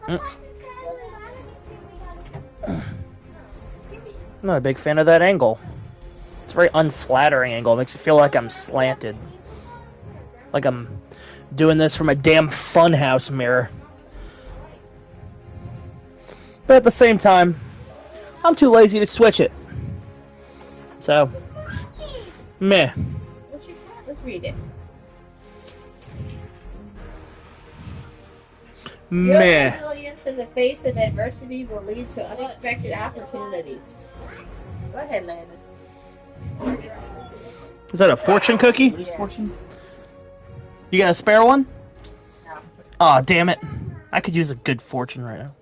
I'm not a big fan of that angle. It's a very unflattering angle. It makes it feel like I'm slanted. Like I'm doing this from a damn funhouse mirror. But at the same time, I'm too lazy to switch it. So, meh. Let's read it. Meh. Your resilience in the face of adversity will lead to unexpected opportunities. Go ahead, Landon. Is that a fortune cookie? What is fortune? You got a spare one? No. Aw, damn it. I could use a good fortune right now.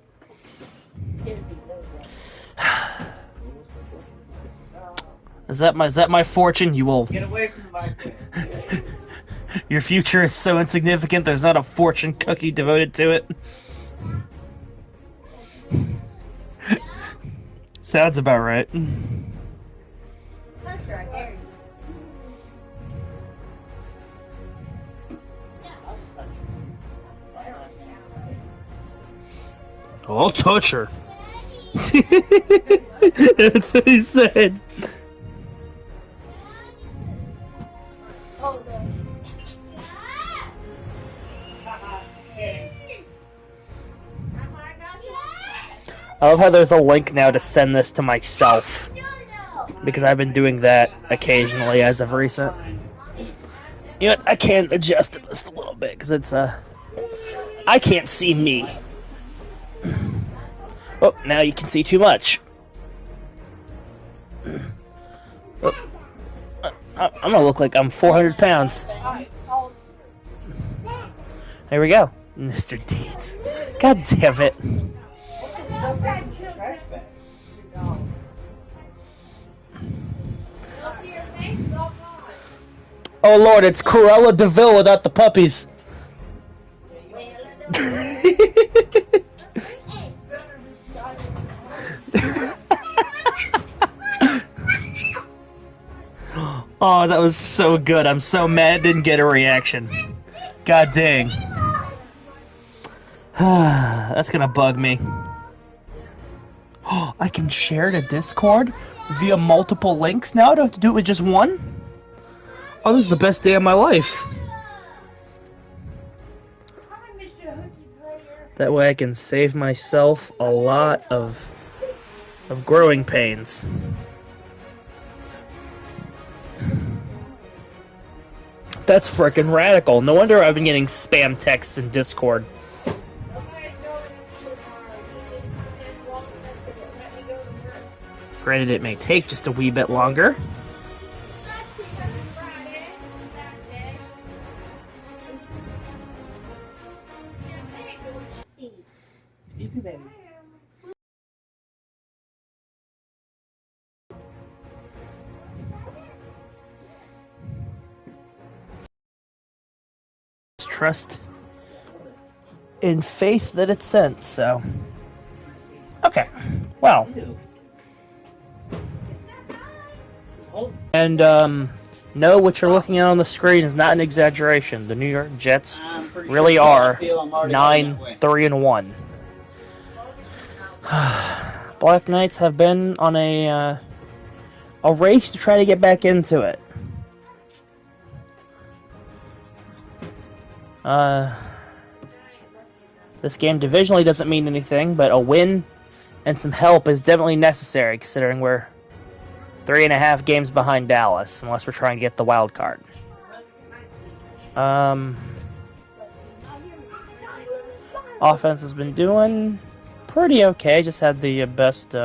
Is that my fortune? You will. Get away from the microwave. Your future is so insignificant. There's not a fortune cookie devoted to it. Sounds about right. That's right, Gary. I'll touch her. That's what he said. Oh, no. I love how there's a link now to send this to myself. Because I've been doing that occasionally as of recent. You know what? I can adjust it just a little bit because it's I can't see me. Oh, now you can see too much. Oh, I'm gonna look like I'm 400 pounds. There we go, Mr. Deeds. God damn it. Oh Lord, it's Cruella de Vil without the puppies. Oh, that was so good. I'm so mad I didn't get a reaction. God dang. That's gonna bug me. Oh, I can share to Discord via multiple links now? I don't have to do it with just one? Oh, this is the best day of my life. That way I can save myself a lot of growing pains. That's frickin' radical. No wonder I've been getting spam texts in Discord. Granted, it may take just a wee bit longer. Trust in faith that it's sent, so. Okay, well. And, no, what you're looking at on the screen is not an exaggeration. The New York Jets really are 9-3-1. Black Knights have been on a race to try to get back into it. This game divisionally doesn't mean anything, but a win and some help is definitely necessary, considering we're 3.5 games behind Dallas, unless we're trying to get the wild card. Offense has been doing pretty okay. Just had the best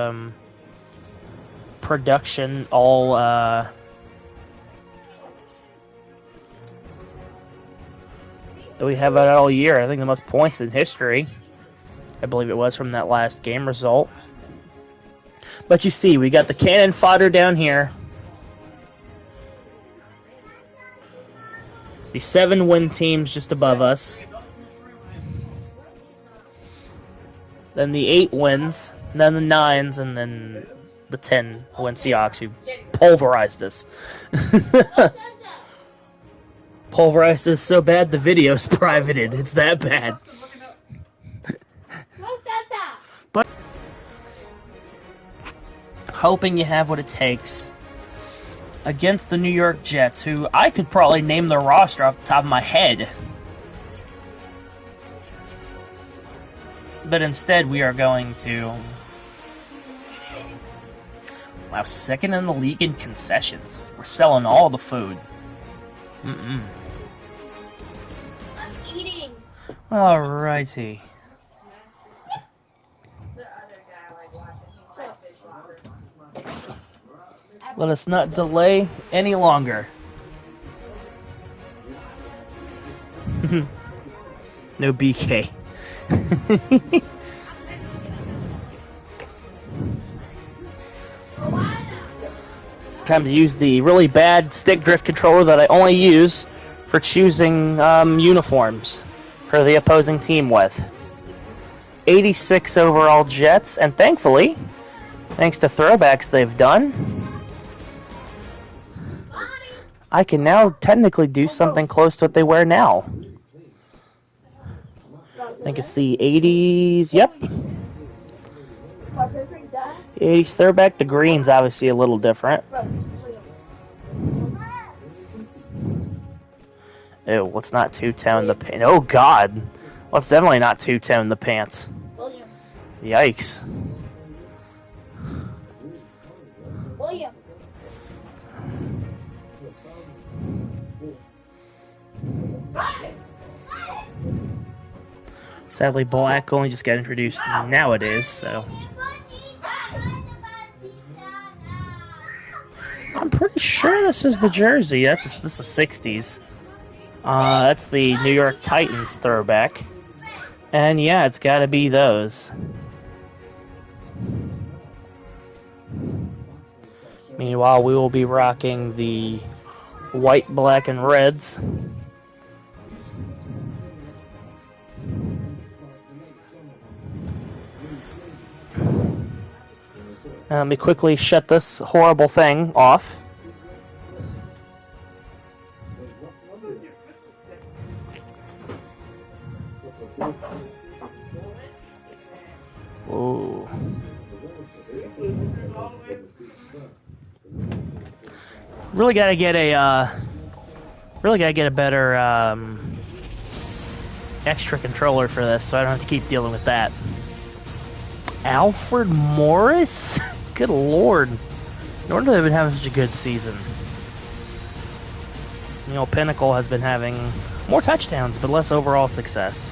production all that we have out all year. I think the most points in history, I believe it was, from that last game result. But you see, we got the cannon fodder down here. The 7-win teams just above us. Then the 8 wins, and then the 9s, and then the 10-win Seahawks, who pulverized us. Pulverized us so bad the video's privated. It's that bad. But hoping you have what it takes against the New York Jets, who I could probably name their roster off the top of my head. But instead, we are going to... Wow, second in the league in concessions. We're selling all the food. Mm-mm. I'm eating. Alrighty. Let us not delay any longer. No BK. Time to use the really bad stick drift controller that I only use for choosing uniforms for the opposing team with. 86 overall Jets, and thankfully, thanks to throwbacks they've done, I can now technically do something close to what they wear now. I think it's the 80s, yep. 80s throwback. The green's obviously a little different. Ew, let's not two-tone the pants. Oh, God. Let's definitely not two-tone the pants. Yikes. William. Sadly, black only just got introduced nowadays, so... I'm pretty sure this is the jersey. This is 60s. That's the New York Titans throwback. And yeah, it's gotta be those. Meanwhile, we will be rocking the white, black, and reds. Let me quickly shut this horrible thing off. Ooh. Really gotta get a better extra controller for this, so I don't have to keep dealing with that. Alfred Morris? Good lord. No wonder they've been having such a good season. You know, Pinnacle has been having more touchdowns, but less overall success.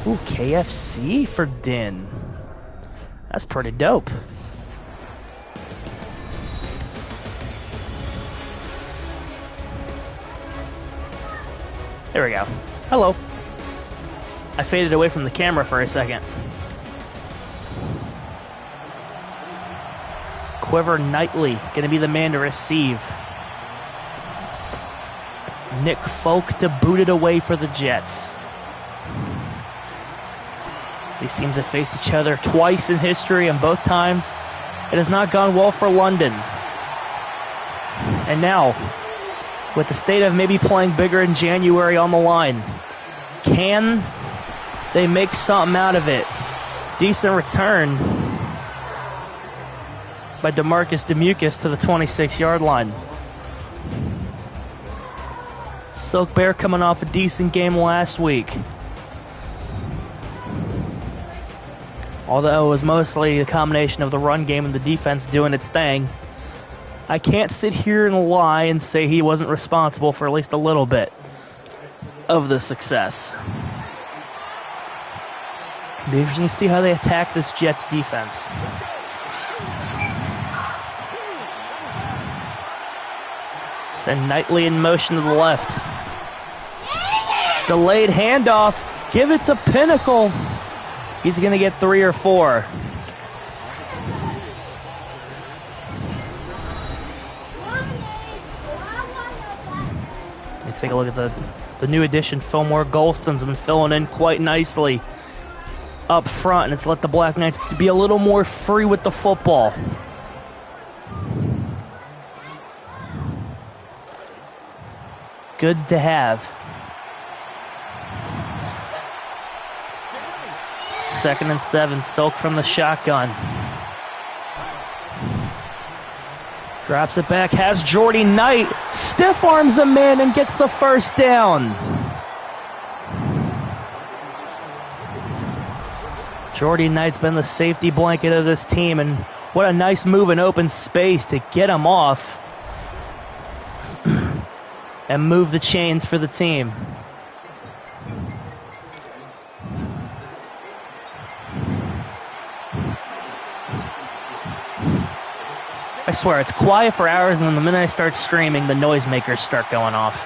Ooh, KFC for Din. That's pretty dope. There we go. Hello. I faded away from the camera for a second. Quiver Knightley, gonna be the man to receive. Nick Folk to boot it away for the Jets. These teams have faced each other twice in history, and both times it has not gone well for London. And now, with the state of maybe playing bigger in January on the line, can they make something out of it? Decent return by DeMarcus Demucus to the 26-yard line. Silk Bear coming off a decent game last week. Although it was mostly a combination of the run game and the defense doing its thing, I can't sit here and lie and say he wasn't responsible for at least a little bit of the success. It'll be interesting to see how they attack this Jets defense. Send Knightley in motion to the left. Delayed handoff. Give it to Pinnacle. He's going to get 3 or 4. Let's take a look at the new addition. Fillmore Golston's been filling in quite nicely up front, and it's let the Black Knights be a little more free with the football. Good to have. 2nd and 7. Silk from the shotgun. Drops it back, has Jordy Knight, stiff arms a man and gets the first down. Jordy Knight's been the safety blanket of this team, and what a nice move in open space to get him off and move the chains for the team. I swear, it's quiet for hours, and then the minute I start streaming, the noisemakers start going off.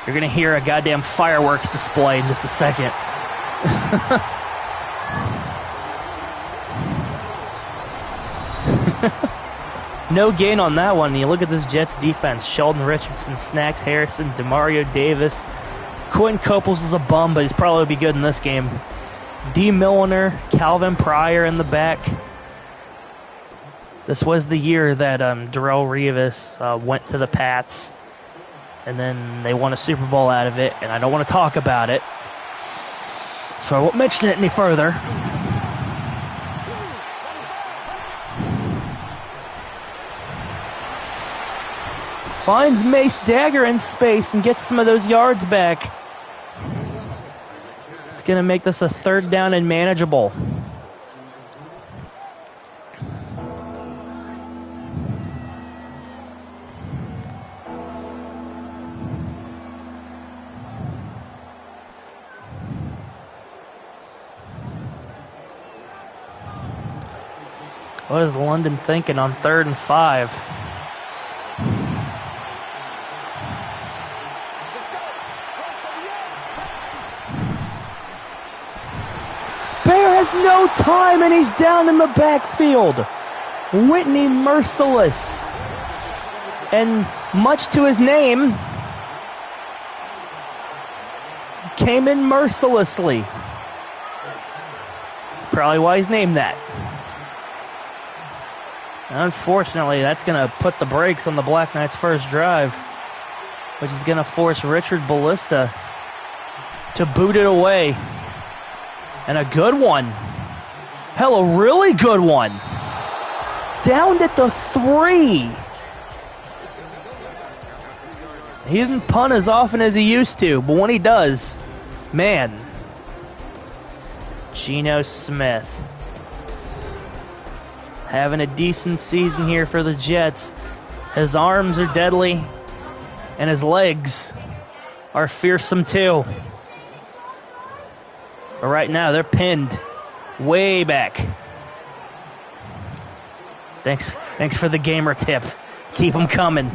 You're going to hear a goddamn fireworks display in just a second. No gain on that one. You look at this Jets defense. Sheldon Richardson, Snacks Harrison, Demario Davis. Quentin Coples is a bum, but he's probably be good in this game. D. Milliner, Calvin Pryor in the back. This was the year that Darrelle Revis went to the Pats, and then they won a Super Bowl out of it, and I don't want to talk about it, so I won't mention it any further. Finds Mace Dagger in space and gets some of those yards back. It's going to make this a 3rd down and manageable. What is London thinking on 3rd and 5? Bear has no time, and he's down in the backfield. Whitney Merciless. And much to his name, came in mercilessly. Probably why he's named that. Unfortunately, that's going to put the brakes on the Black Knights' first drive, which is going to force Richard Ballista to boot it away. And a good one. Hell, a really good one. Down at the 3. He didn't punt as often as he used to, but when he does, man. Geno Smith. Having a decent season here for the Jets. His arms are deadly, and his legs are fearsome too. But right now, they're pinned way back. Thanks for the gamer tip. Keep them coming.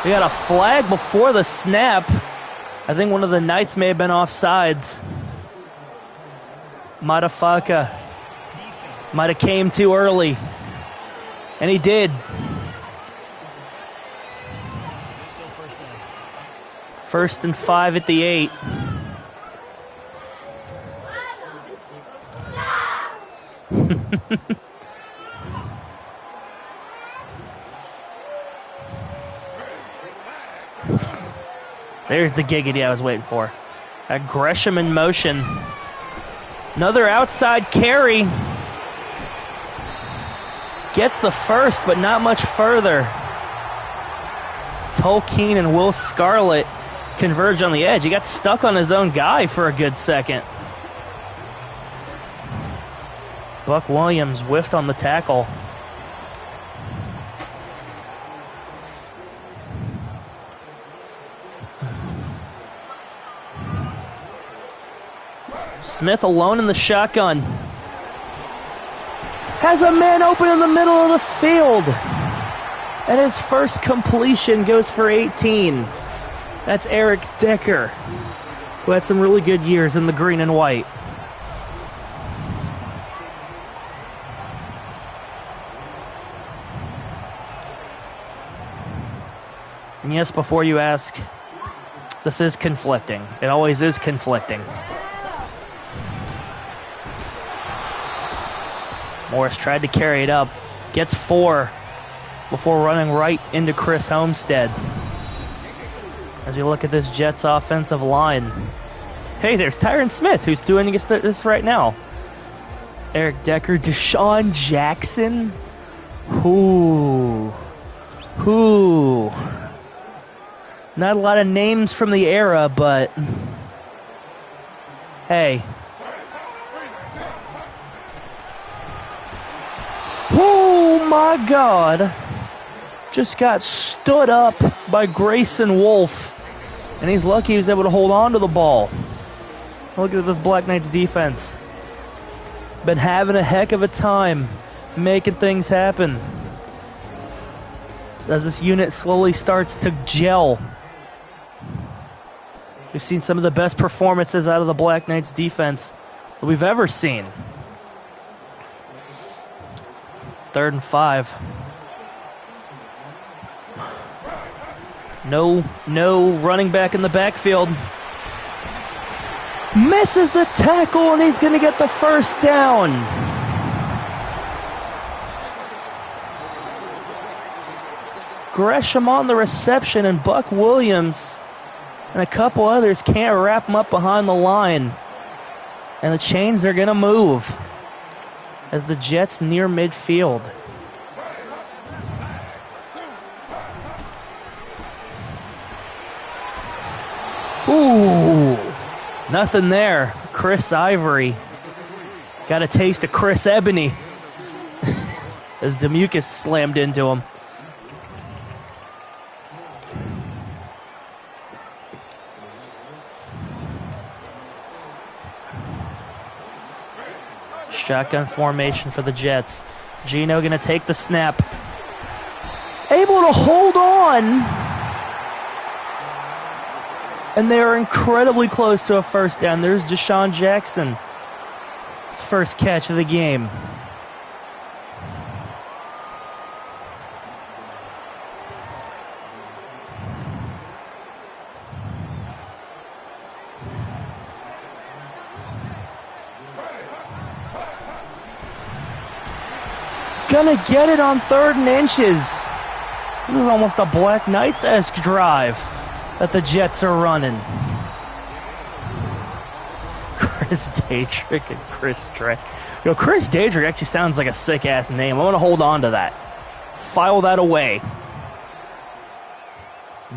We got a flag before the snap. I think one of the Knights may have been offsides. Madafaka might have came too early. And he did. Still first down. 1st and 5 at the 8. There's the giggity I was waiting for. Gresham in motion. Another outside carry. Gets the first, but not much further. Tolkien and Will Scarlett converge on the edge. He got stuck on his own guy for a good second. Buck Williams whiffed on the tackle. Smith alone in the shotgun. Has a man open in the middle of the field. And his first completion goes for 18. That's Eric Decker, who had some really good years in the green and white. And yes, before you ask, this is conflicting. It always is conflicting. Morris tried to carry it up, gets 4 before running right into Chris Homestead. As we look at this Jets offensive line, Hey, there's Tyron Smith, who's doing this right now. Eric Decker, Deshaun Jackson. Who? Not a lot of names from the era, but hey. Oh my God. Just got stood up by Grayson Wolf. And he's lucky he was able to hold on to the ball. Look at this Black Knights defense. Been having a heck of a time making things happen. As this unit slowly starts to gel. We've seen some of the best performances out of the Black Knights defense that we've ever seen. 3rd and 5. No running back in the backfield. Misses the tackle, and he's going to get the first down. Gresham on the reception, and Buck Williams and a couple others can't wrap him up behind the line. And the chains are going to move as the Jets near midfield. Ooh, nothing there. Chris Ivory got a taste of Chris Ebony as Demucus slammed into him. Shotgun formation for the Jets. Gino going to take the snap. Able to hold on. And they are incredibly close to a first down. There's Deshaun Jackson. His first catch of the game. Gonna get it on 3rd and inches. This is almost a Black Knights-esque drive that the Jets are running. Chris Daedrick and Chris Drake. Chris Daedrick actually sounds like a sick-ass name. I want to hold on to that. File that away.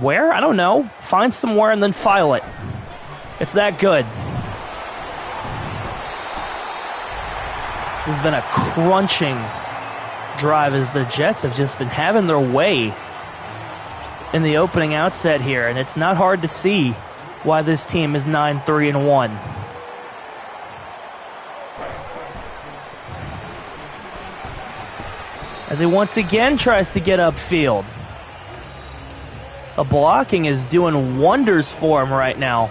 Where? I don't know. Find somewhere and then file it. It's that good. This has been a crunching drive as the Jets have just been having their way in the opening outset here, and it's not hard to see why this team is 9-3-1. As he once again tries to get upfield. The blocking is doing wonders for him right now.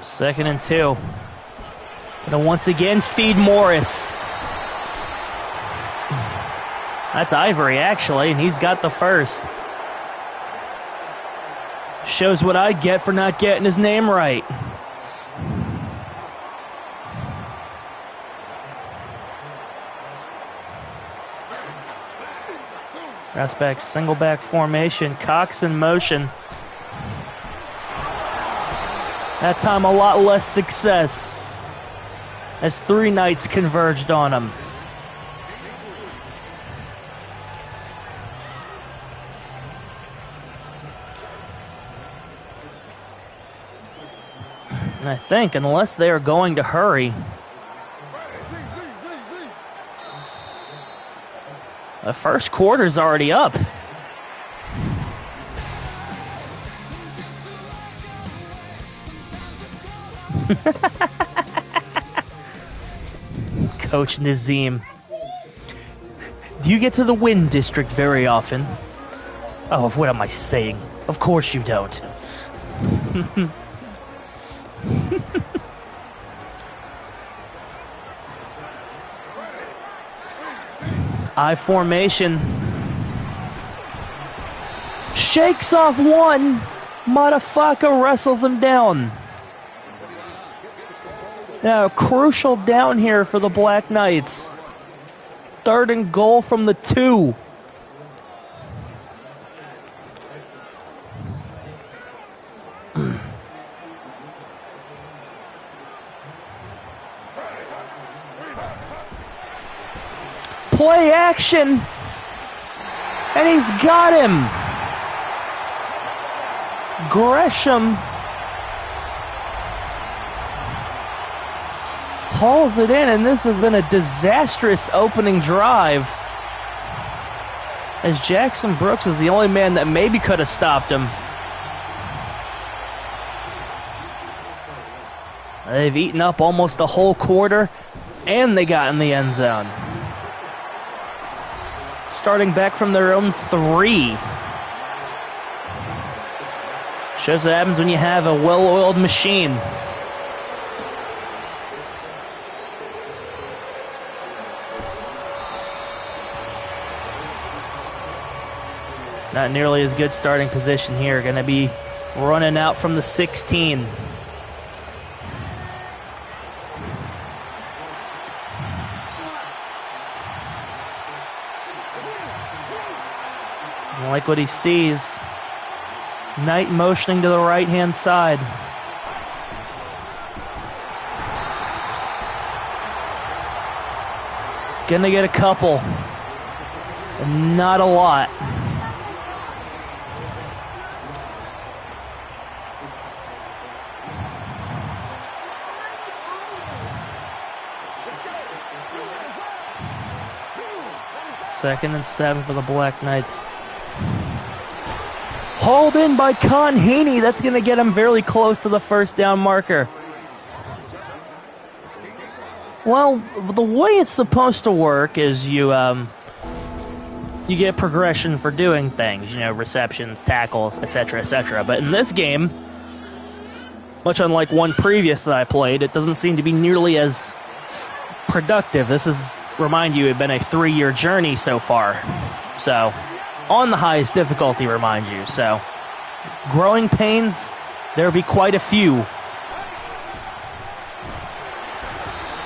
Second and 2. Gonna once again feed Morris. That's Ivory, actually, and he's got the first. Shows what I get for not getting his name right. Pass back, single back formation. Cox in motion. That time a lot less success as 3 Knights converged on him. And I think, unless they are going to hurry, the first quarter's already up. Coach Nazim. Do you get to the Wynn District very often? Oh, what am I saying? Of course you don't. I formation. Shakes off one. Motherfucker wrestles him down. Now, crucial down here for the Black Knights. 3rd and goal from the 2. Play action, and he's got him. Gresham hauls it in, and this has been a disastrous opening drive, as Jackson Brooks was the only man that maybe could have stopped him. They've eaten up almost the whole quarter, and they got in the end zone. Starting back from their own 3. Shows what happens when you have a well-oiled machine. Not nearly as good starting position here. Going to be running out from the 16. Like what he sees. Knight motioning to the right-hand side. Gonna get a couple. Not a lot. Second and 7 for the Black Knights. Hauled in by Con Haney. That's going to get him very close to the first down marker. Well, the way it's supposed to work is you get progression for doing things, receptions, tackles, etc., etc. But in this game, much unlike one previous that I played, it doesn't seem to be nearly as productive. This is, remind you, it's been a 3-year journey so far. So, on the highest difficulty, remind you. So, growing pains, there'll be quite a few.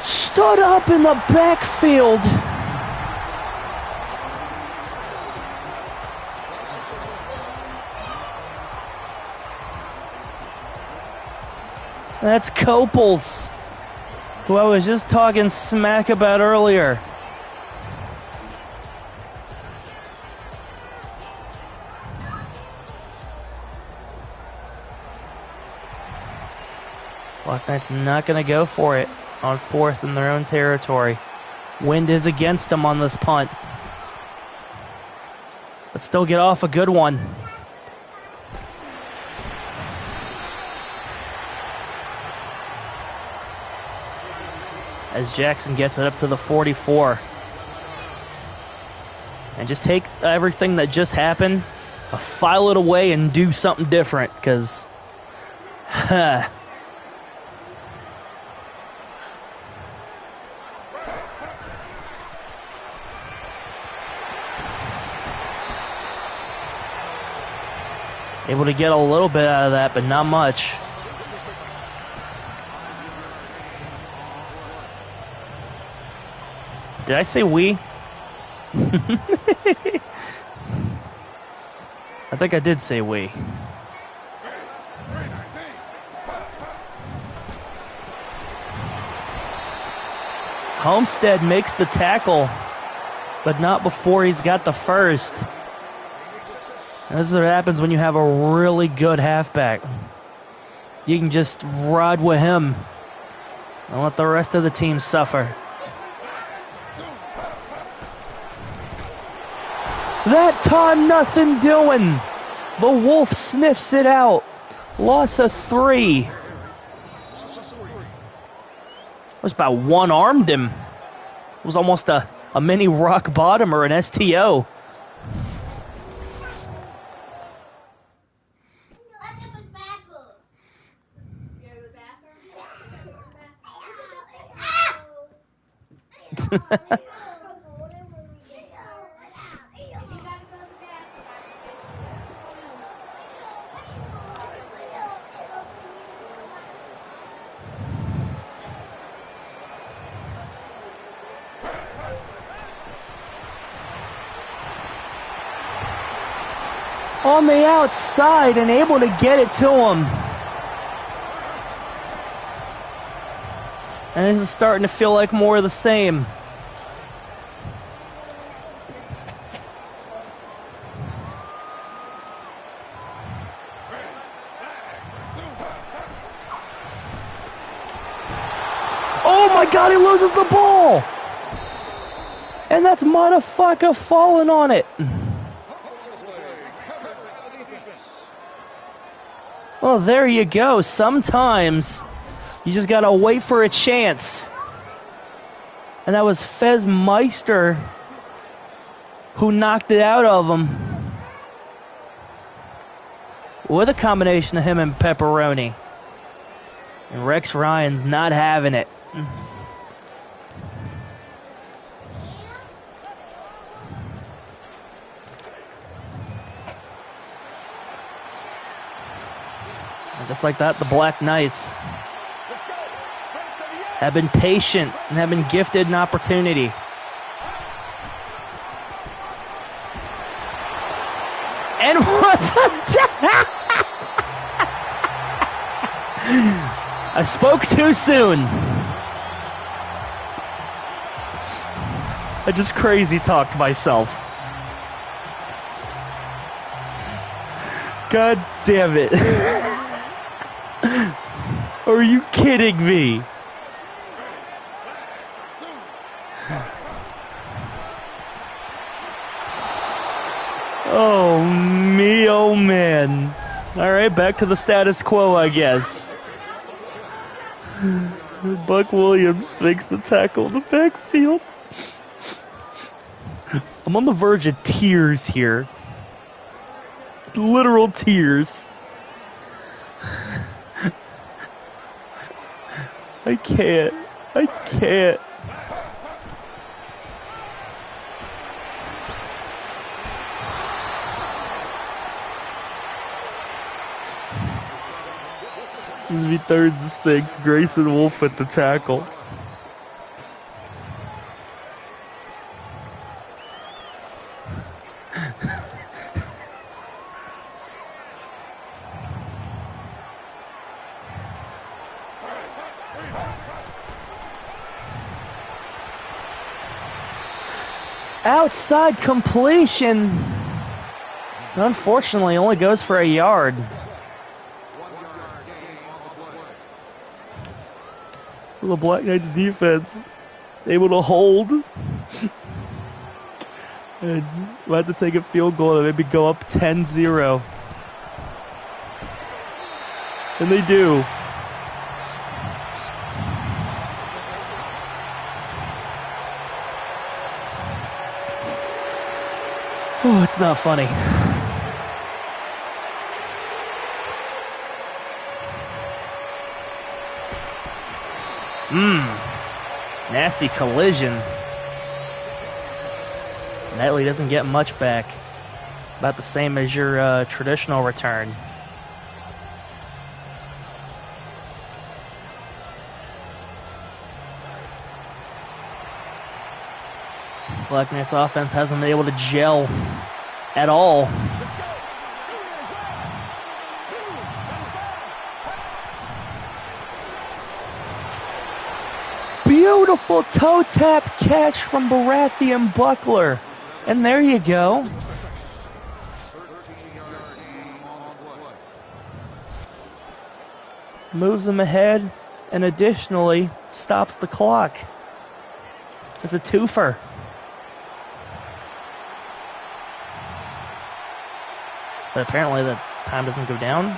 Stood up in the backfield. That's Copels, who I was just talking smack about earlier. Black Knight's not going to go for it on 4th in their own territory. Wind is against them on this punt. But still get off a good one. As Jackson gets it up to the 44. And just take everything that just happened, file it away and do something different, because able to get a little bit out of that, but not much. Did I say we? I think I did say we. Homestead makes the tackle, but not before he's got the first. And this is what happens when you have a really good halfback. You can just ride with him and let the rest of the team suffer. That time, nothing doing. The Wolf sniffs it out. Loss of 3. Was about one-armed him. It was almost a mini rock bottom or an STO. on the outside and able to get it to him. And this is starting to feel like more of the same. Oh my God, he loses the ball! And that's motherfucker falling on it. Well, there you go. Sometimes you just gotta wait for a chance. And that was Fez Meister who knocked it out of him. With a combination of him and Pepperoni. And Rex Ryan's not having it. And just like that, the Black Knights have been patient and have been gifted an opportunity. And what the I spoke too soon. I just crazy talked myself. God damn it. Are you kidding me? Oh, me, oh man. Alright, back to the status quo, I guess. Buck Williams makes the tackle in the backfield. I'm on the verge of tears here. Literal tears. I can't. I can't. This is be 3rd and 6. Grayson Wolf at the tackle. Outside completion. Unfortunately, only goes for a yard. The Black Knights defense able to hold. And we'll have to take a field goal and maybe go up 10-0. And they do. Oh, it's not funny. Nasty collision. Netley doesn't get much back. About the same as your traditional return. Black Knights offense hasn't been able to gel at all. Beautiful toe tap catch from Baratheon Buckler. And there you go. Moves him ahead and additionally stops the clock. It's a twofer. But apparently the time doesn't go down.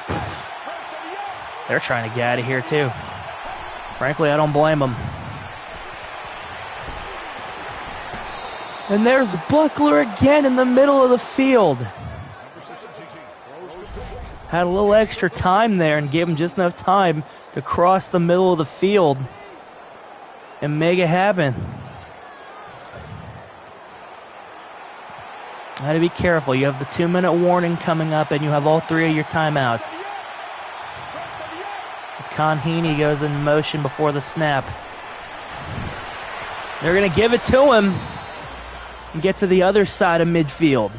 They're trying to get out of here too. Frankly, I don't blame them. And there's Buckler again in the middle of the field. Had a little extra time there and gave him just enough time to cross the middle of the field and make it happen. Got to be careful. You have the 2-minute warning coming up and you have all 3 of your timeouts. As Con Heaney goes in motion before the snap. They're going to give it to him and get to the other side of midfield.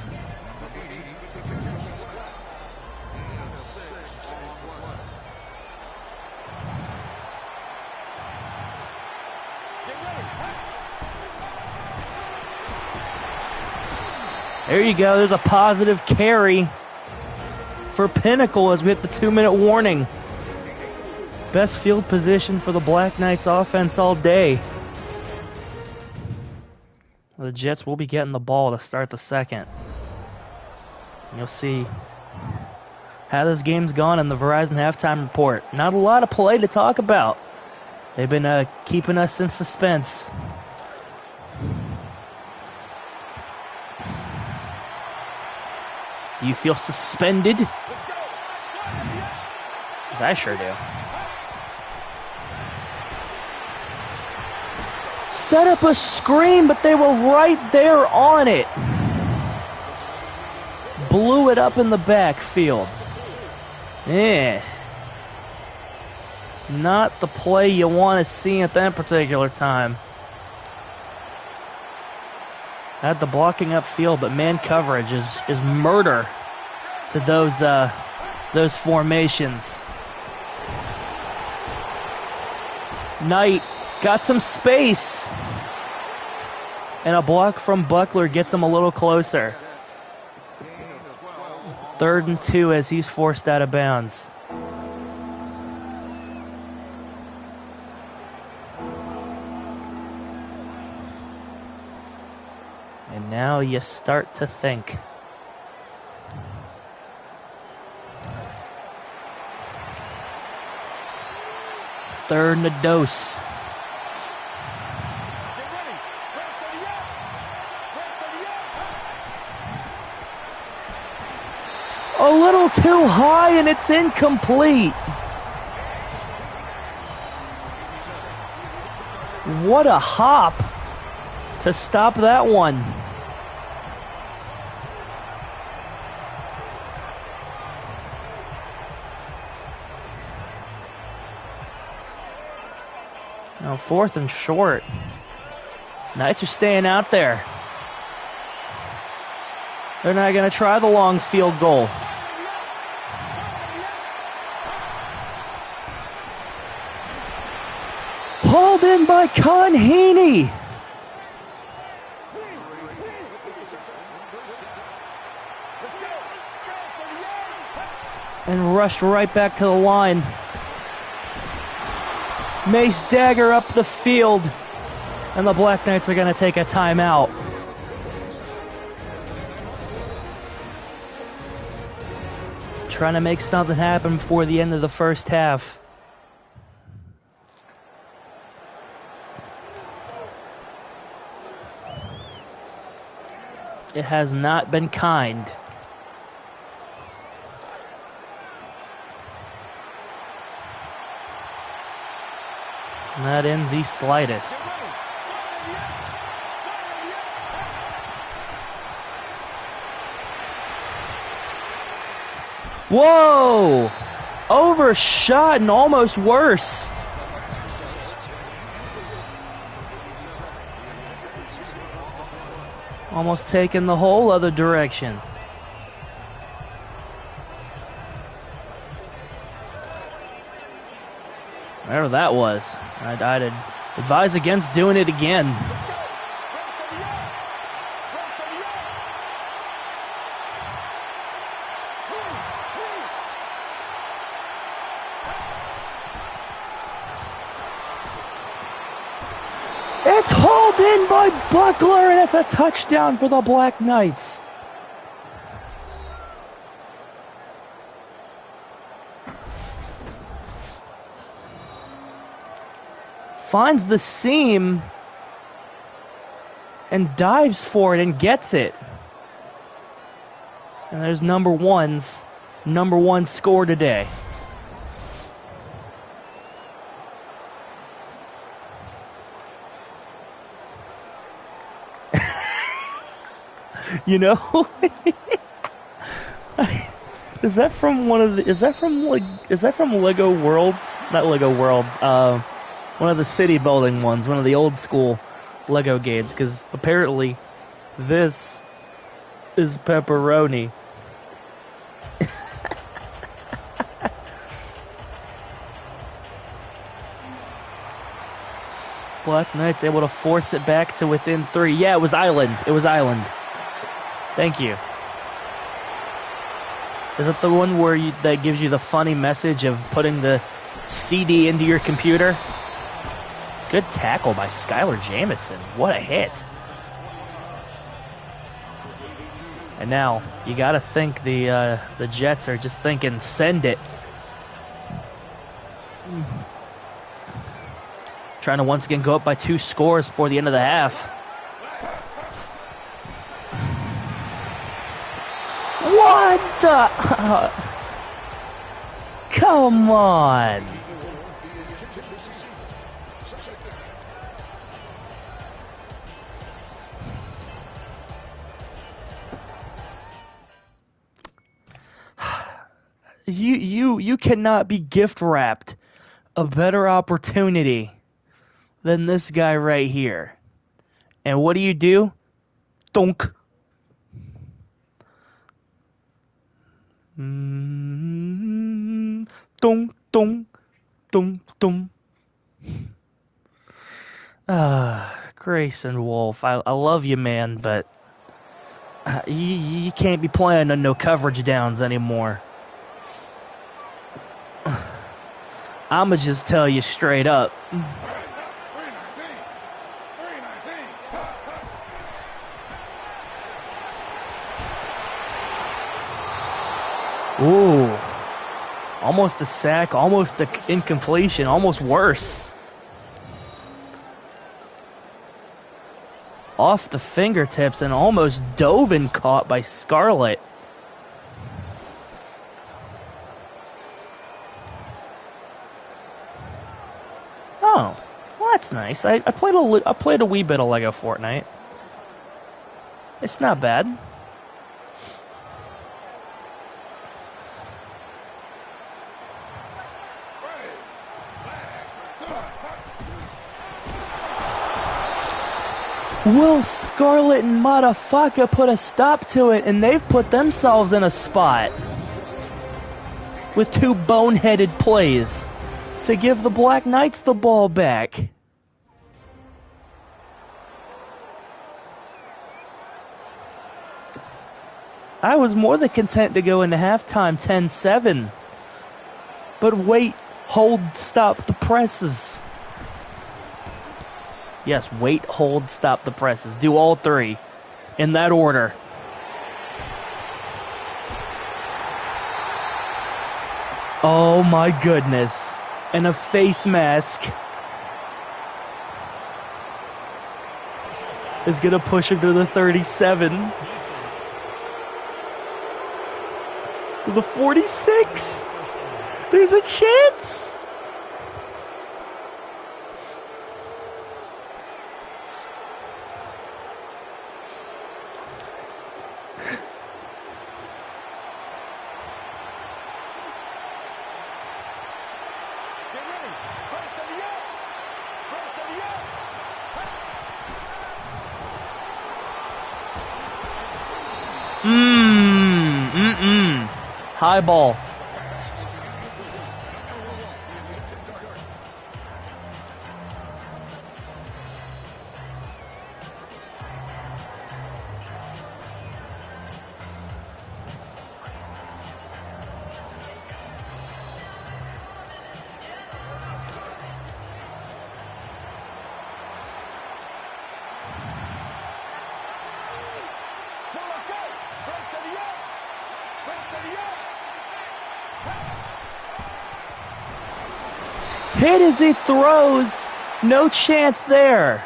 There you go. There's a positive carry for Pinnacle as we hit the 2-minute warning. Best field position for the Black Knights offense all day. The Jets will be getting the ball to start the second. You'll see how this game's gone in the Verizon halftime report. Not a lot of play to talk about. They've been keeping us in suspense. Do you feel suspended? Because I sure do. Set up a screen, but they were right there on it. Blew it up in the backfield. Not the play you want to see at that particular time. Had the blocking upfield, but man coverage is murder to those formations. Knight got some space, and a block from Buckler gets him a little closer. 3rd and 2 as he's forced out of bounds. And now you start to think. Third and a dose. A little too high and it's incomplete. What a hop to stop that one. Now 4th and short. Knights are staying out there. They're not going to try the long field goal. Hauled in by Conheaney. And rushed right back to the line. Mace dagger up the field. And the Black Knights are going to take a timeout. Trying to make something happen before the end of the first half. It has not been kind. Not in the slightest. Whoa! Overshot and almost worse. Almost taken the whole other direction. Whatever that was. I'd advise against doing it again. It's hauled in by Buckler, and it's a touchdown for the Black Knights. Finds the seam and dives for it and gets it. And there's number one score today. You know, is that from Lego Worlds? Not Lego Worlds. One of the city building ones, one of the old school Lego games, because apparently this is pepperoni. Black Knights able to force it back to within 3. Yeah, it was Island. Thank you. Is it the one where that gives you the funny message of putting the CD into your computer? Good tackle by Skylar Jamison. What a hit. And now, you gotta think the Jets are just thinking, send it. Trying to once again go up by 2 scores before the end of the half. What the? Come on. You cannot be gift wrapped a better opportunity than this guy right here. And what do? Thunk. Dunk, dunk, dunk, dunk. Grayson Wolf, I love you, man, but you can't be playing on no coverage downs anymore. I'ma just tell you straight up. Ooh. Almost a sack, almost an incompletion, almost worse. Off the fingertips and almost dove and caught by Scarlett. Oh, well, that's nice. I played a wee bit of Lego Fortnite. It's not bad. Will Scarlett and Motherfucker put a stop to it, and they've put themselves in a spot with 2 boneheaded plays to give the Black Knights the ball back. I was more than content to go into halftime 10-7. But wait, hold, stop the presses. Yes, wait, hold, stop the presses. Do all 3 in that order. Oh my goodness. And a face mask is going to push him to the 37. To the 46. There's a chance. High ball. Hit as he throws. No chance there.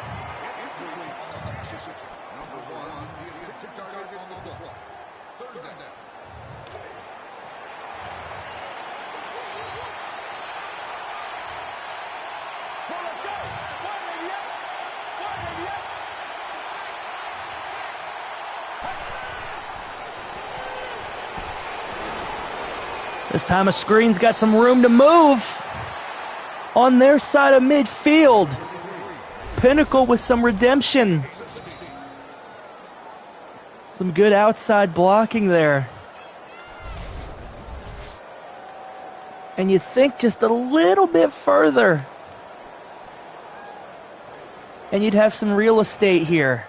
This time a screen's got some room to move. On their side of midfield. Pinnacle with some redemption. Some good outside blocking there. And you think just a little bit further, and you'd have some real estate here.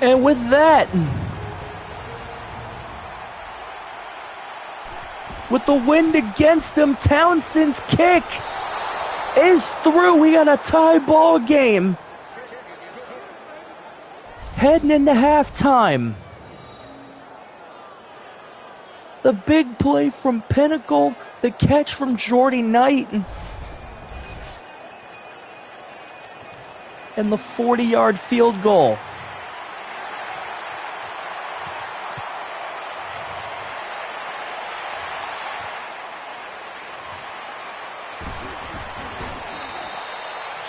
And with that, with the wind against him, Townsend's kick is through. We got a tie ball game. Heading into halftime. The big play from Pinnacle, the catch from Jordy Knight, and the 40-yard field goal.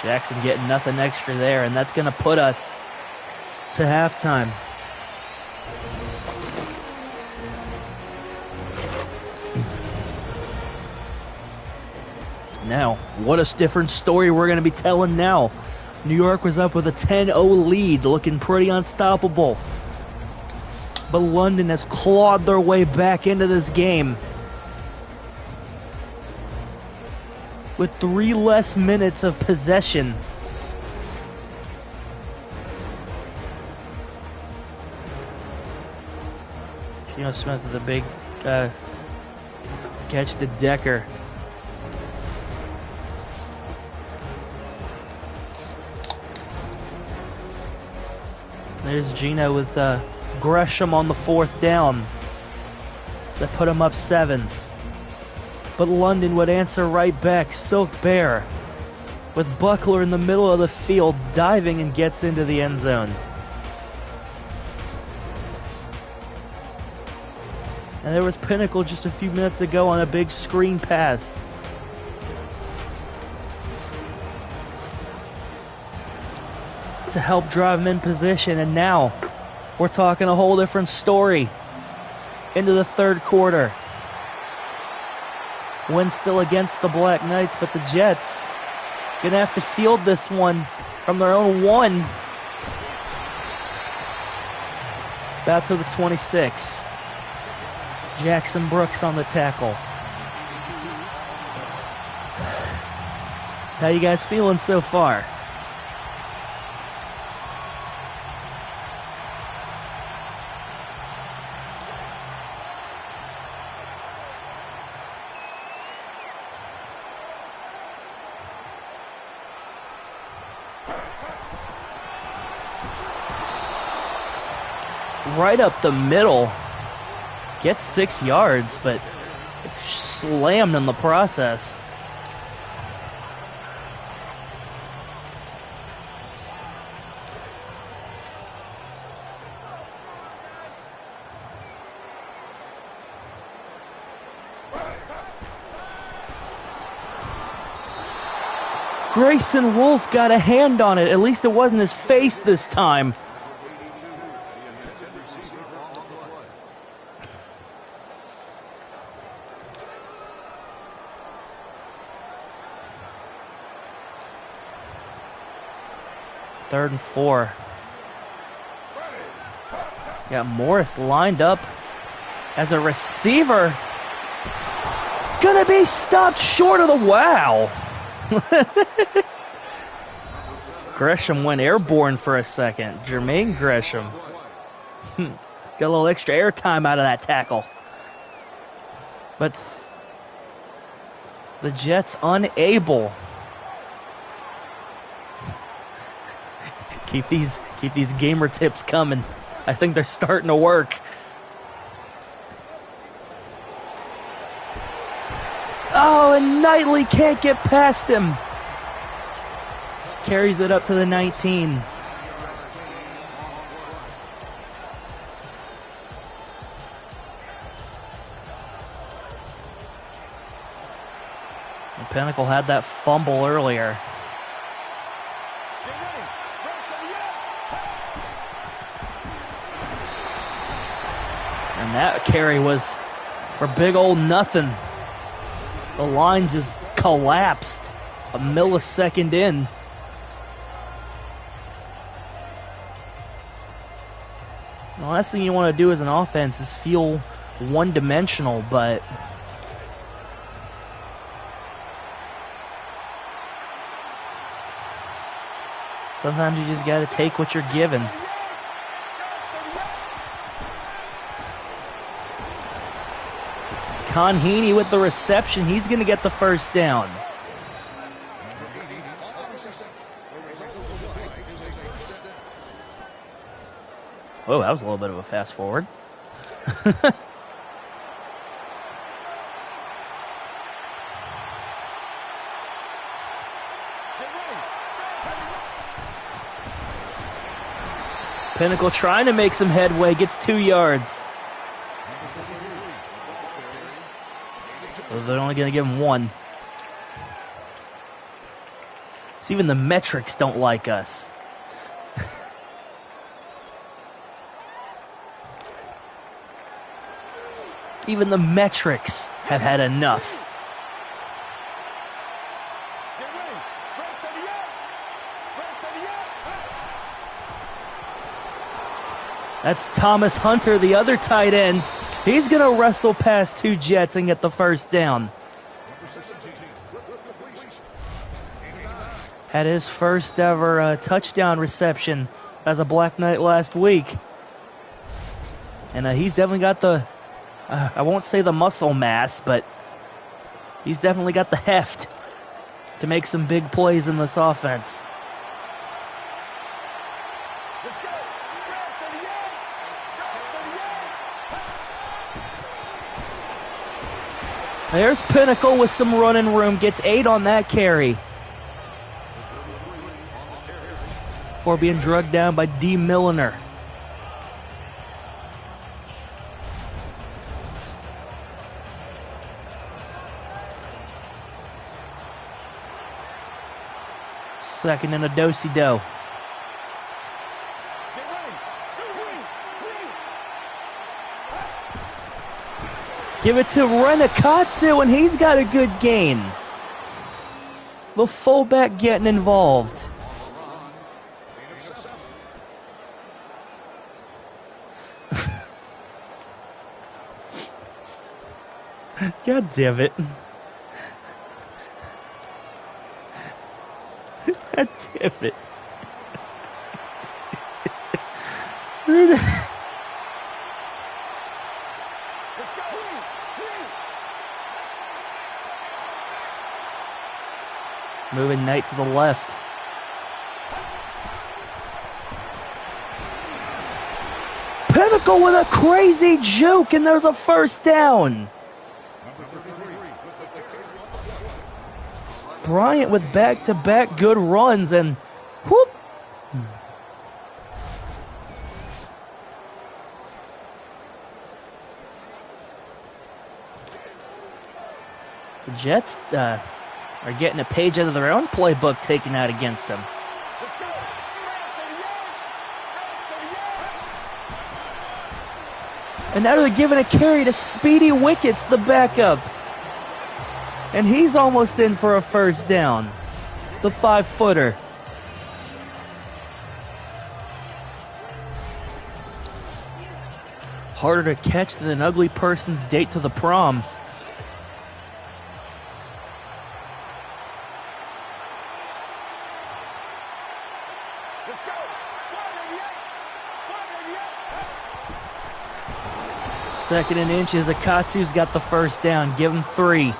Jackson getting nothing extra there, and that's going to put us to halftime. Now, what a different story we're going to be telling now. New York was up with a 10-0 lead, looking pretty unstoppable. But London has clawed their way back into this game with 3 less minutes of possession. Geno Smith with a big catch to Decker. There's Geno with Gresham on the 4th down. That put him up 7. But London would answer right back. Silk Bear with Buckler in the middle of the field, diving and gets into the end zone. And there was Pinnacle just a few minutes ago on a big screen pass. To help drive him in position, and now we're talking a whole different story into the 3rd quarter. Win still against the Black Knights, but the Jets gonna have to field this one from their own 1. About to the 26. Jackson Brooks on the tackle. How you guys feeling so far? Right up the middle. Gets 6 yards, but it's slammed in the process. Grayson Wolf got a hand on it. At least it wasn't his face this time. Third and 4. Got Morris lined up as a receiver. Gonna be stopped short of the wow. Gresham went airborne for a second. Jermaine Gresham. Got a little extra airtime out of that tackle. But the Jets unable. Keep these gamer tips coming. I think they're starting to work. Oh, and Knightley can't get past him. Carries it up to the 19. And Pinnacle had that fumble earlier. And that carry was for big old nothing. The line just collapsed a millisecond in. The last thing you want to do as an offense is feel one-dimensional, but sometimes you just got to take what you're given. Conheeney with the reception. He's going to get the first down. Oh, that was a little bit of a fast forward. Pinnacle trying to make some headway, gets 2 yards. They're only going to give him 1. So even the metrics don't like us. Even the metrics have had enough. That's Thomas Hunter, the other tight end. He's going to wrestle past 2 Jets and get the first down. Had his first ever touchdown reception as a Black Knight last week. And he's definitely got the, I won't say the muscle mass, but he's definitely got the heft to make some big plays in this offense. There's Pinnacle with some running room. Gets 8 on that carry. Before being drugged down by D. Milliner. Second and a do-si-do. Give it to Renakatsu, and he's got a good gain. The fullback getting involved. God damn it. God damn it. Moving Knight to the left. Pinnacle with a crazy juke, and there's a first down. Bryant with back-to-back good runs, and whoop. The Jets are getting a page out of their own playbook taken out against them. And now they're giving a carry to Speedy Wickets, the backup. And he's almost in for a first down. The 5-footer. Harder to catch than an ugly person's date to the prom. Second and inches. Akatsu's got the first down. Give him 3.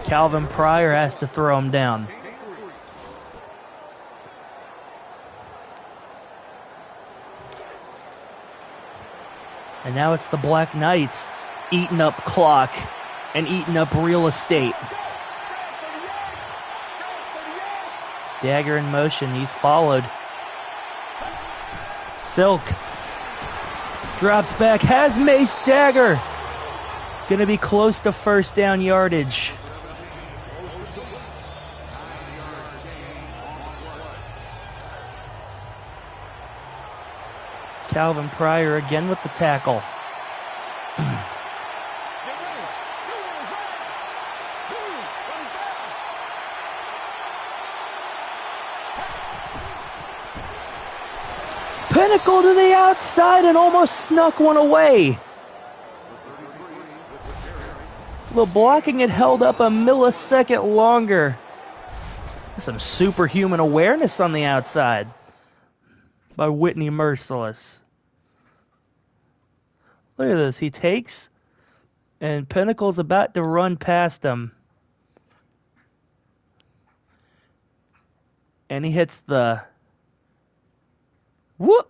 Calvin Pryor has to throw him down. And now it's the Black Knights eating up clock and eating up real estate. Dagger in motion. He's followed. Silk drops back. Has Mace Dagger. Going to be close to first down yardage. Calvin Pryor again with the tackle. Pinnacle to the outside and almost snuck one away. The blocking it held up a millisecond longer. Some superhuman awareness on the outside by Whitney Merciless. Look at this. He takes And Pinnacle's about to run past him. And he hits the... Whoop!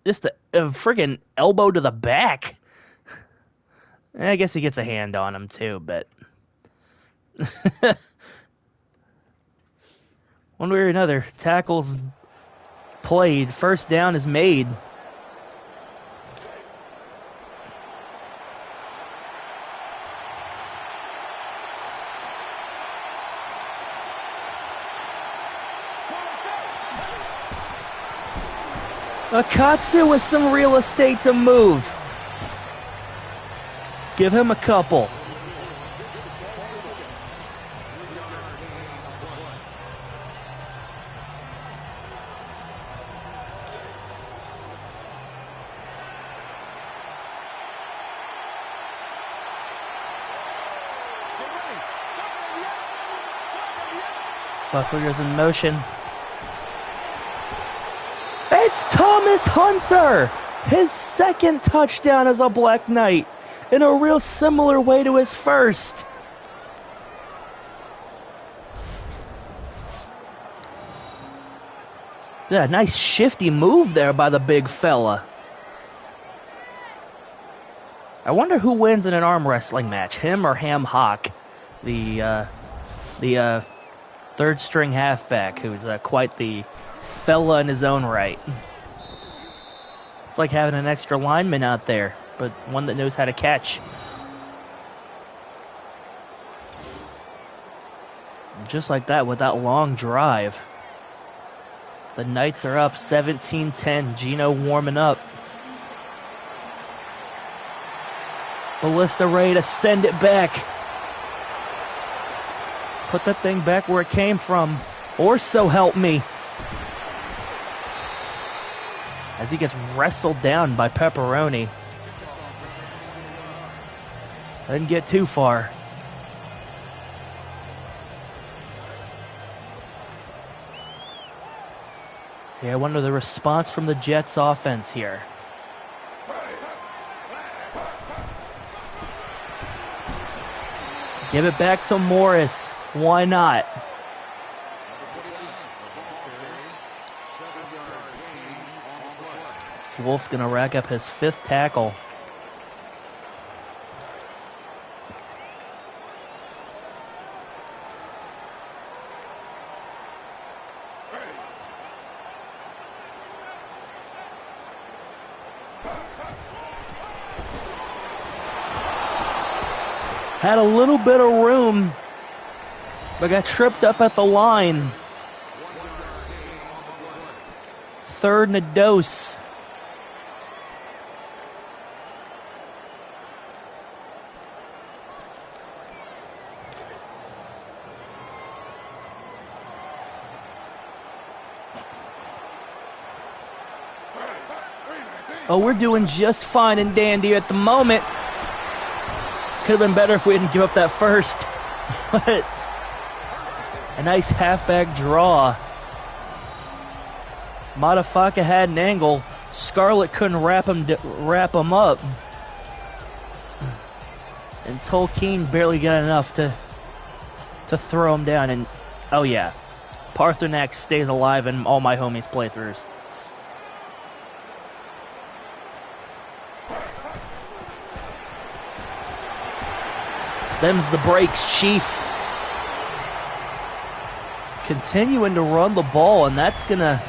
Just a friggin' elbow to the back. I guess he gets a hand on him too, but... One way or another, tackle's played. First down is made. Akatsu with some real estate to move. Give him a couple. Buckler's in motion. It's Thomas Hunter! His second touchdown as a Black Knight, in a real similar way to his first. Yeah, nice shifty move there by the big fella. I wonder who wins in an arm wrestling match, him or Ham Hock, the third string halfback, who's quite the fella in his own right. It's like having an extra lineman out there, but one that knows how to catch. Just like that, with that long drive. The Knights are up 17-10. Gino warming up. Ballista ready to send it back. Put that thing back where it came from. Or so help me. As he gets wrestled down by Pepperoni. Didn't get too far. Yeah, I wonder the response from the Jets offense here. Give it back to Morris. Why not? So Wolf's going to rack up his fifth tackle. Had a little bit of room, but got tripped up at the line. Third and a dose. Oh, we're doing just fine and dandy at the moment. Could have been better if we didn't give up that first. But a nice halfback draw. Matafaka had an angle. Scarlett couldn't wrap him up. And Tolkien barely got enough to throw him down. And oh yeah, Parthenax stays alive in all my homies' playthroughs. Them's the breaks, Chief. Continuing to run the ball, and that's going to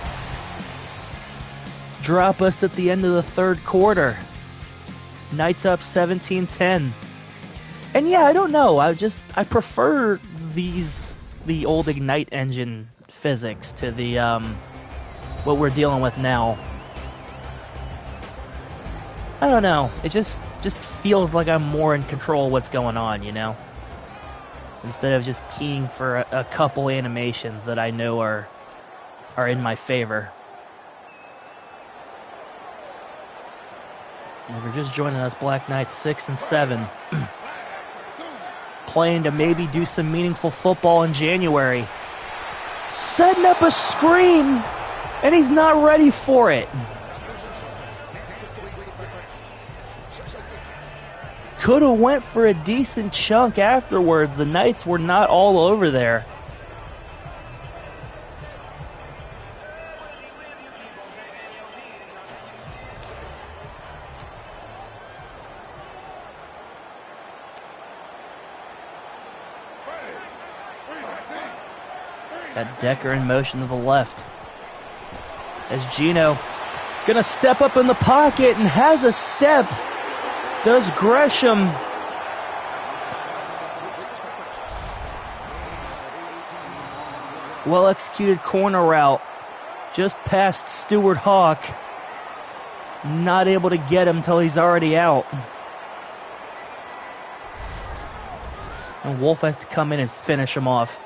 drop us at the end of the third quarter. Knights up 17-10. And yeah, I don't know. I prefer the old Ignite engine physics to the what we're dealing with now. I don't know. It just feels like I'm more in control of what's going on, you know? Instead of just keying for a couple animations that I know are in my favor. If you're just joining us, Black Knights 6 and 7. Playing to maybe do some meaningful football in January. Setting up a screen, and he's not ready for it. could have went for a decent chunk afterwards. The Knights were not all over there. Got Decker in motion to the left. As Gino gonna step up in the pocket and has a step. Does Gresham. Well executed corner route. Just past Stuart Hawk. Not able to get him till he's already out. And Wolf has to come in and finish him off.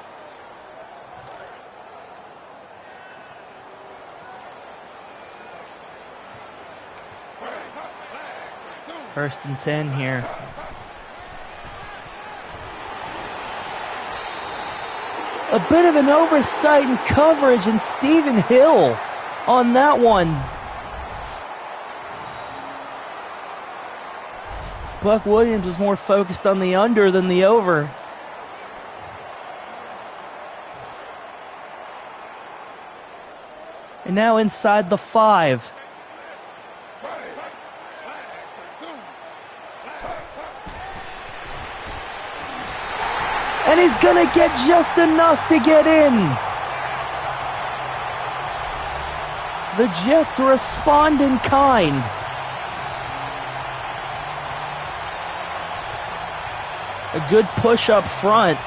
First and 10 here. A bit of an oversight in coverage, and Stephen Hill on that one. Buck Williams was more focused on the under than the over. And now inside the 5. And he's gonna get just enough to get in. The Jets respond in kind. A good push up front,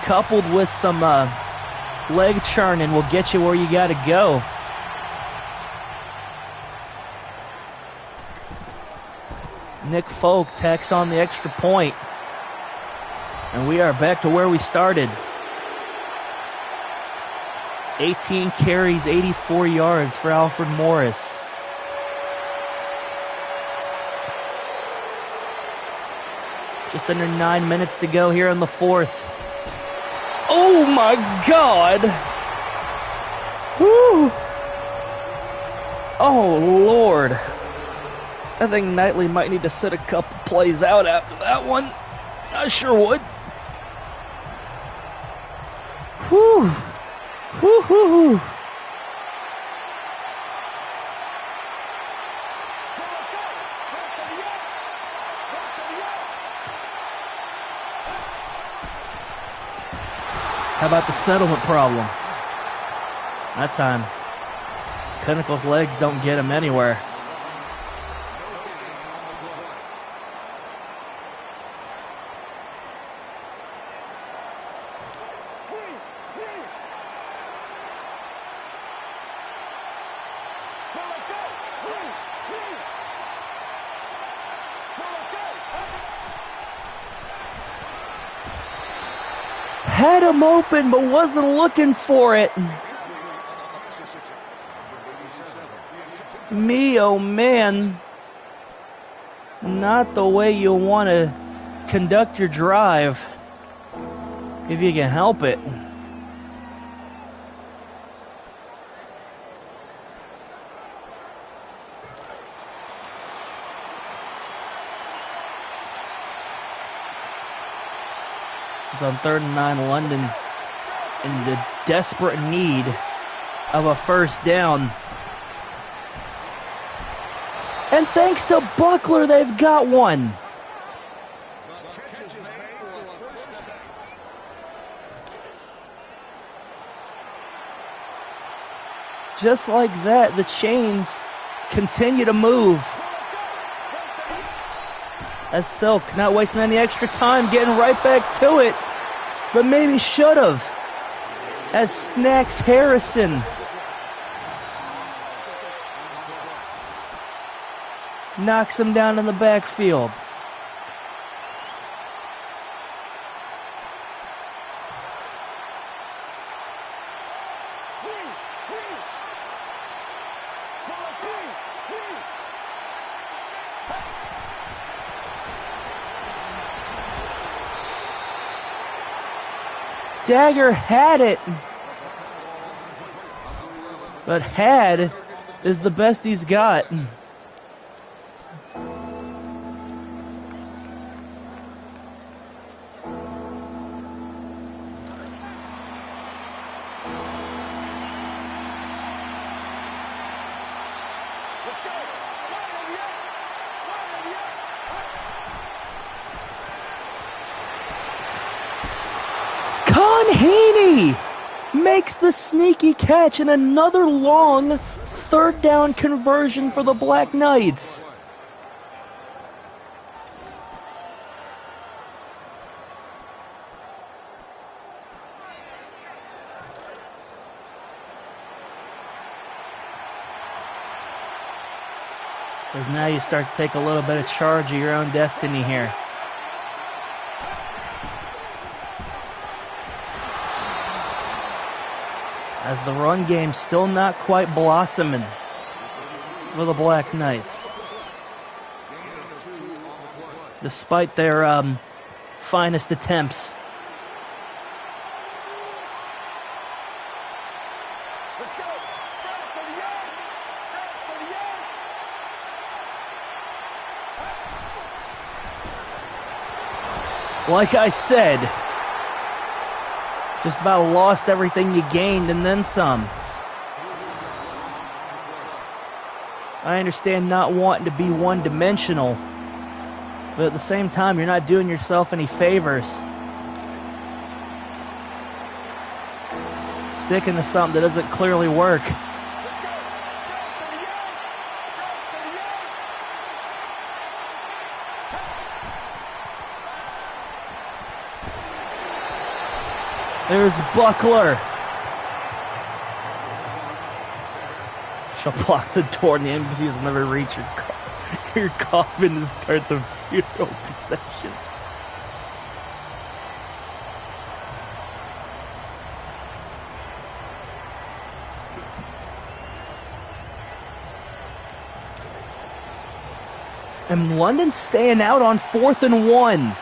coupled with some leg churning, will get you where you gotta go. Nick Folk tacks on the extra point. And we are back to where we started. 18 carries, 84 yards for Alfred Morris. Just under 9 minutes to go here in the 4th. Oh my God! Whew! Oh Lord! I think Knightley might need to sit a couple plays out after that one. I sure would. Whew. Whew, whew, whew. How about the settlement problem? That time, Pinnacle's legs don't get him anywhere. Had him open, but wasn't looking for it. Me, oh man. Not the way you want to conduct your drive, if you can help it. On 3rd and 9, London in the desperate need of a first down. And thanks to Buckler, they've got one. Just like that, the chains continue to move. As Silk not wasting any extra time, getting right back to it. But maybe should have. As Snacks Harrison knocks him down in the backfield. Dagger had it, but had is the best he's got. Conhaney makes the sneaky catch and another long third down conversion for the Black Knights. Because now you start to take a little bit of charge of your own destiny here. As the run game's still not quite blossoming for the Black Knights. Despite their finest attempts. Like I said, just about lost everything you gained and then some. I understand not wanting to be one-dimensional, but at the same time, you're not doing yourself any favors. Sticking to something that doesn't clearly work. There's Buckler. She'll block the door and the embassies will never reach your coffin to start the funeral procession. And London's staying out on 4th and 1.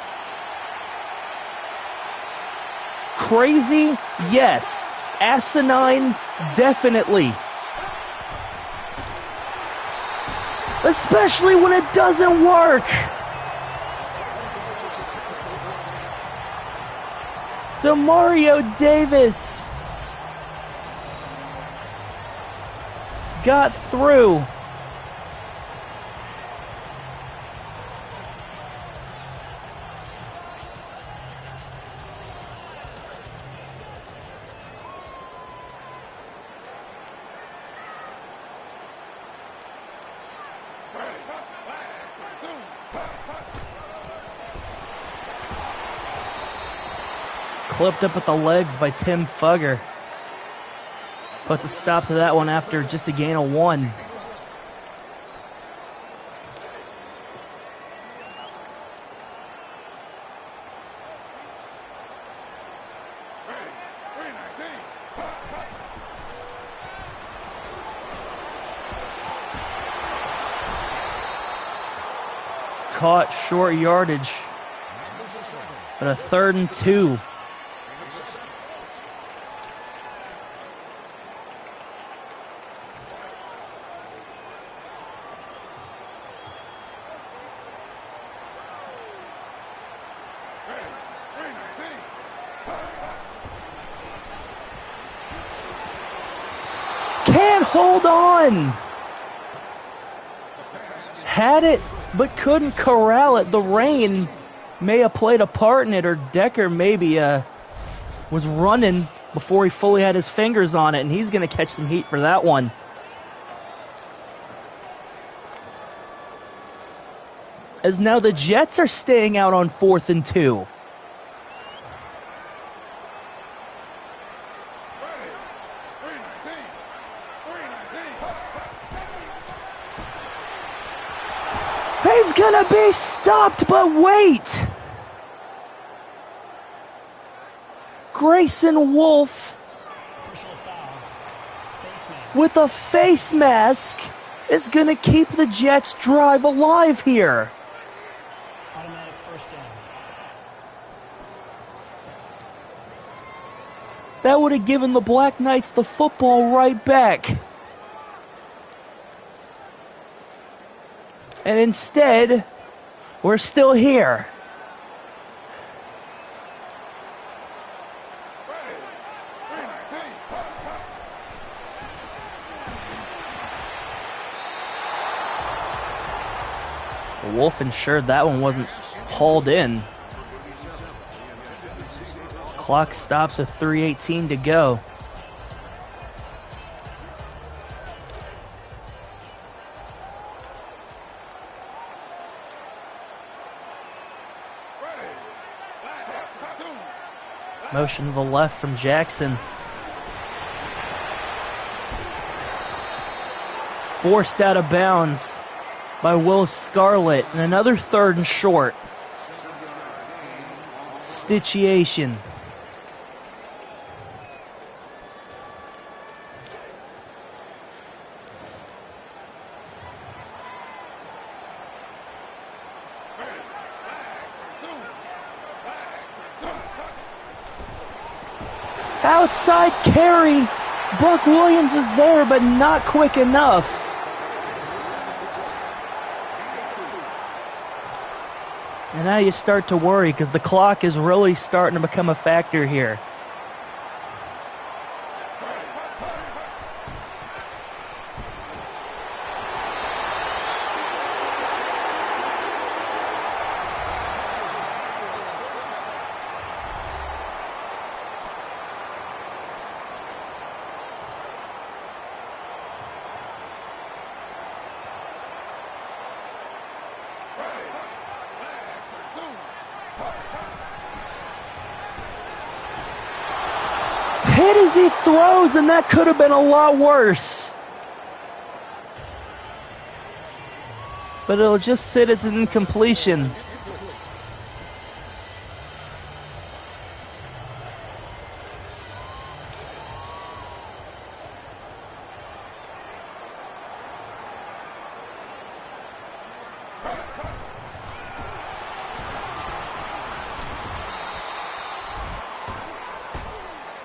Crazy? Yes. Asinine? Definitely. Especially when it doesn't work. Demario Davis got through. Clipped up at the legs by Tim Fugger. Puts a stop to that one after just a gain of 1. Caught short yardage, but a 3rd and 2. Can't hold on. Had it, but couldn't corral it. The rain may have played a part in it, or Decker maybe was running before he fully had his fingers on it, and he's going to catch some heat for that one. As now the Jets are staying out on 4th and 2. He's gonna be stopped, but wait! Grayson Wolf with a face mask is gonna keep the Jets' drive alive here. Automatic first down. That would have given the Black Knights the football right back. And instead, we're still here. Wolf ensured that one wasn't hauled in. Clock stops with 3:18 to go. Motion to the left from Jackson. Forced out of bounds by Will Scarlett. And another 3rd and short. Stitchiation. Outside carry. Buck Williams was there, but not quick enough. And now you start to worry because the clock is really starting to become a factor here. Hit as he throws, and that could have been a lot worse. But it'll just sit as an incompletion.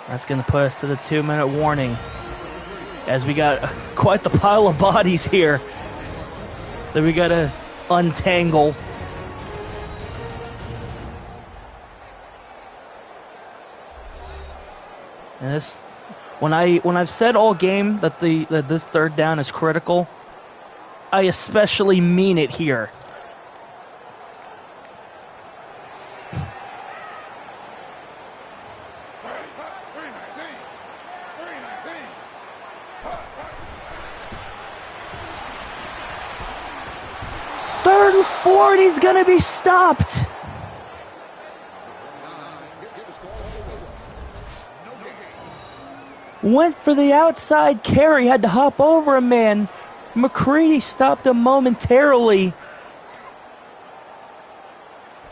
That's going to put us to the 2-minute warning, as we got quite the pile of bodies here that we got to untangle. And this, when I've said all game that this 3rd down is critical, I especially mean it here. Ford, he's going to be stopped. Went for the outside carry, had to hop over a man. McCready stopped him momentarily.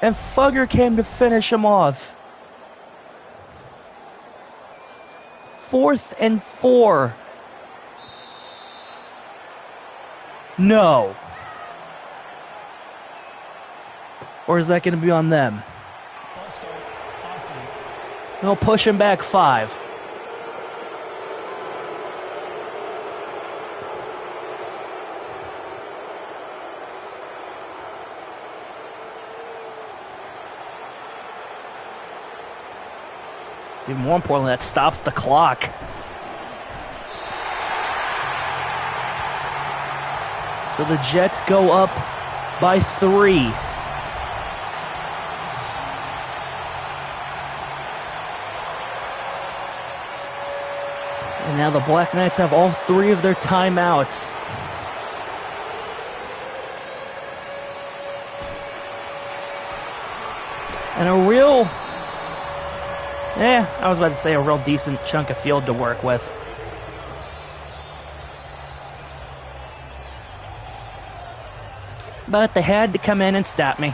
And Fugger came to finish him off. 4th and 4. No. Or is that going to be on them? They'll push him back 5. Even more importantly, that stops the clock. So the Jets go up by 3. And now the Black Knights have all 3 of their timeouts. And a real, I was about to say a real decent chunk of field to work with. But they had to come in and stop me.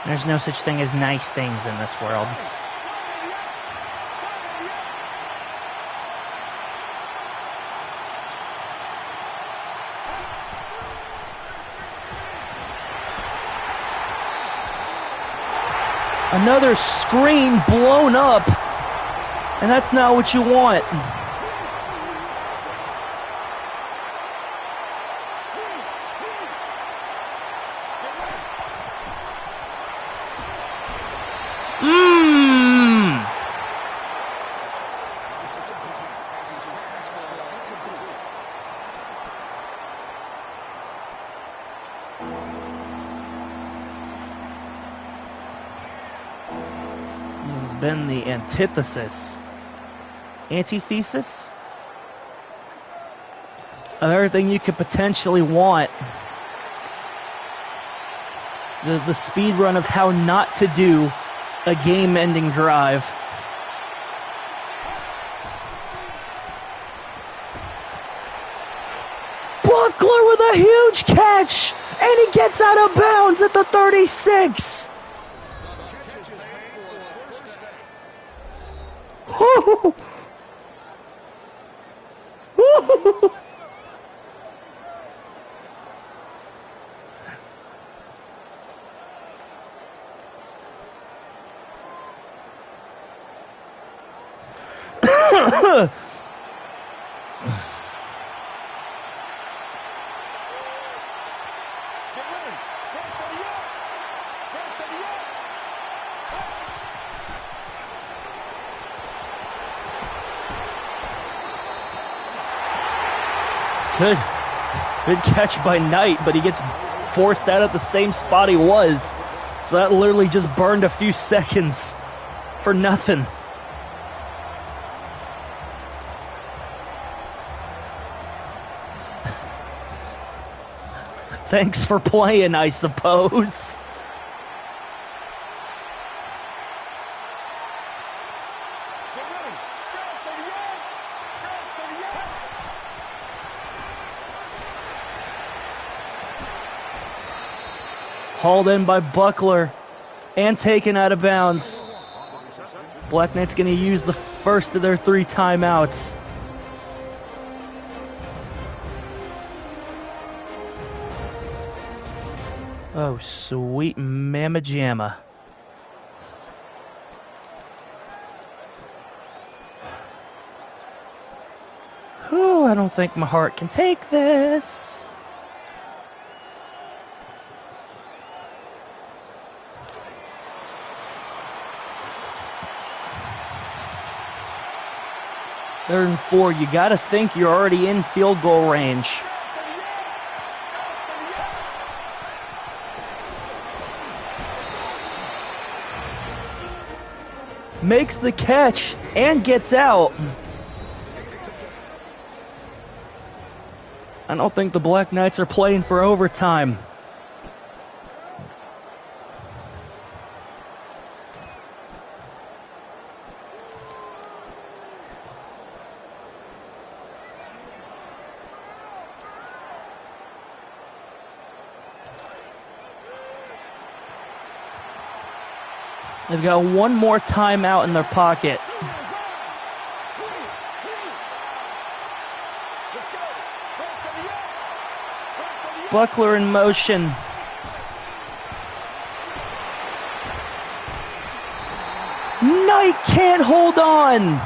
There's no such thing as nice things in this world. Another screen blown up, and that's not what you want. been the antithesis, antithesis of everything you could potentially want. The speed run of how not to do a game-ending drive. Buckler with a huge catch, and he gets out of bounds at the 36. Woo! Woo! Good catch by Knight, but he gets forced out at the same spot he was. So that literally just burned a few seconds for nothing. Thanks for playing, I suppose. Hauled in by Buckler and taken out of bounds. Black Knight's going to use the first of their 3 timeouts. Oh, sweet mama jamma. Whew, I don't think my heart can take this. Third and 4, you gotta think you're already in field goal range. Makes the catch and gets out. I don't think the Black Knights are playing for overtime. They've got one more timeout in their pocket. Buckler in motion. Knight can't hold on.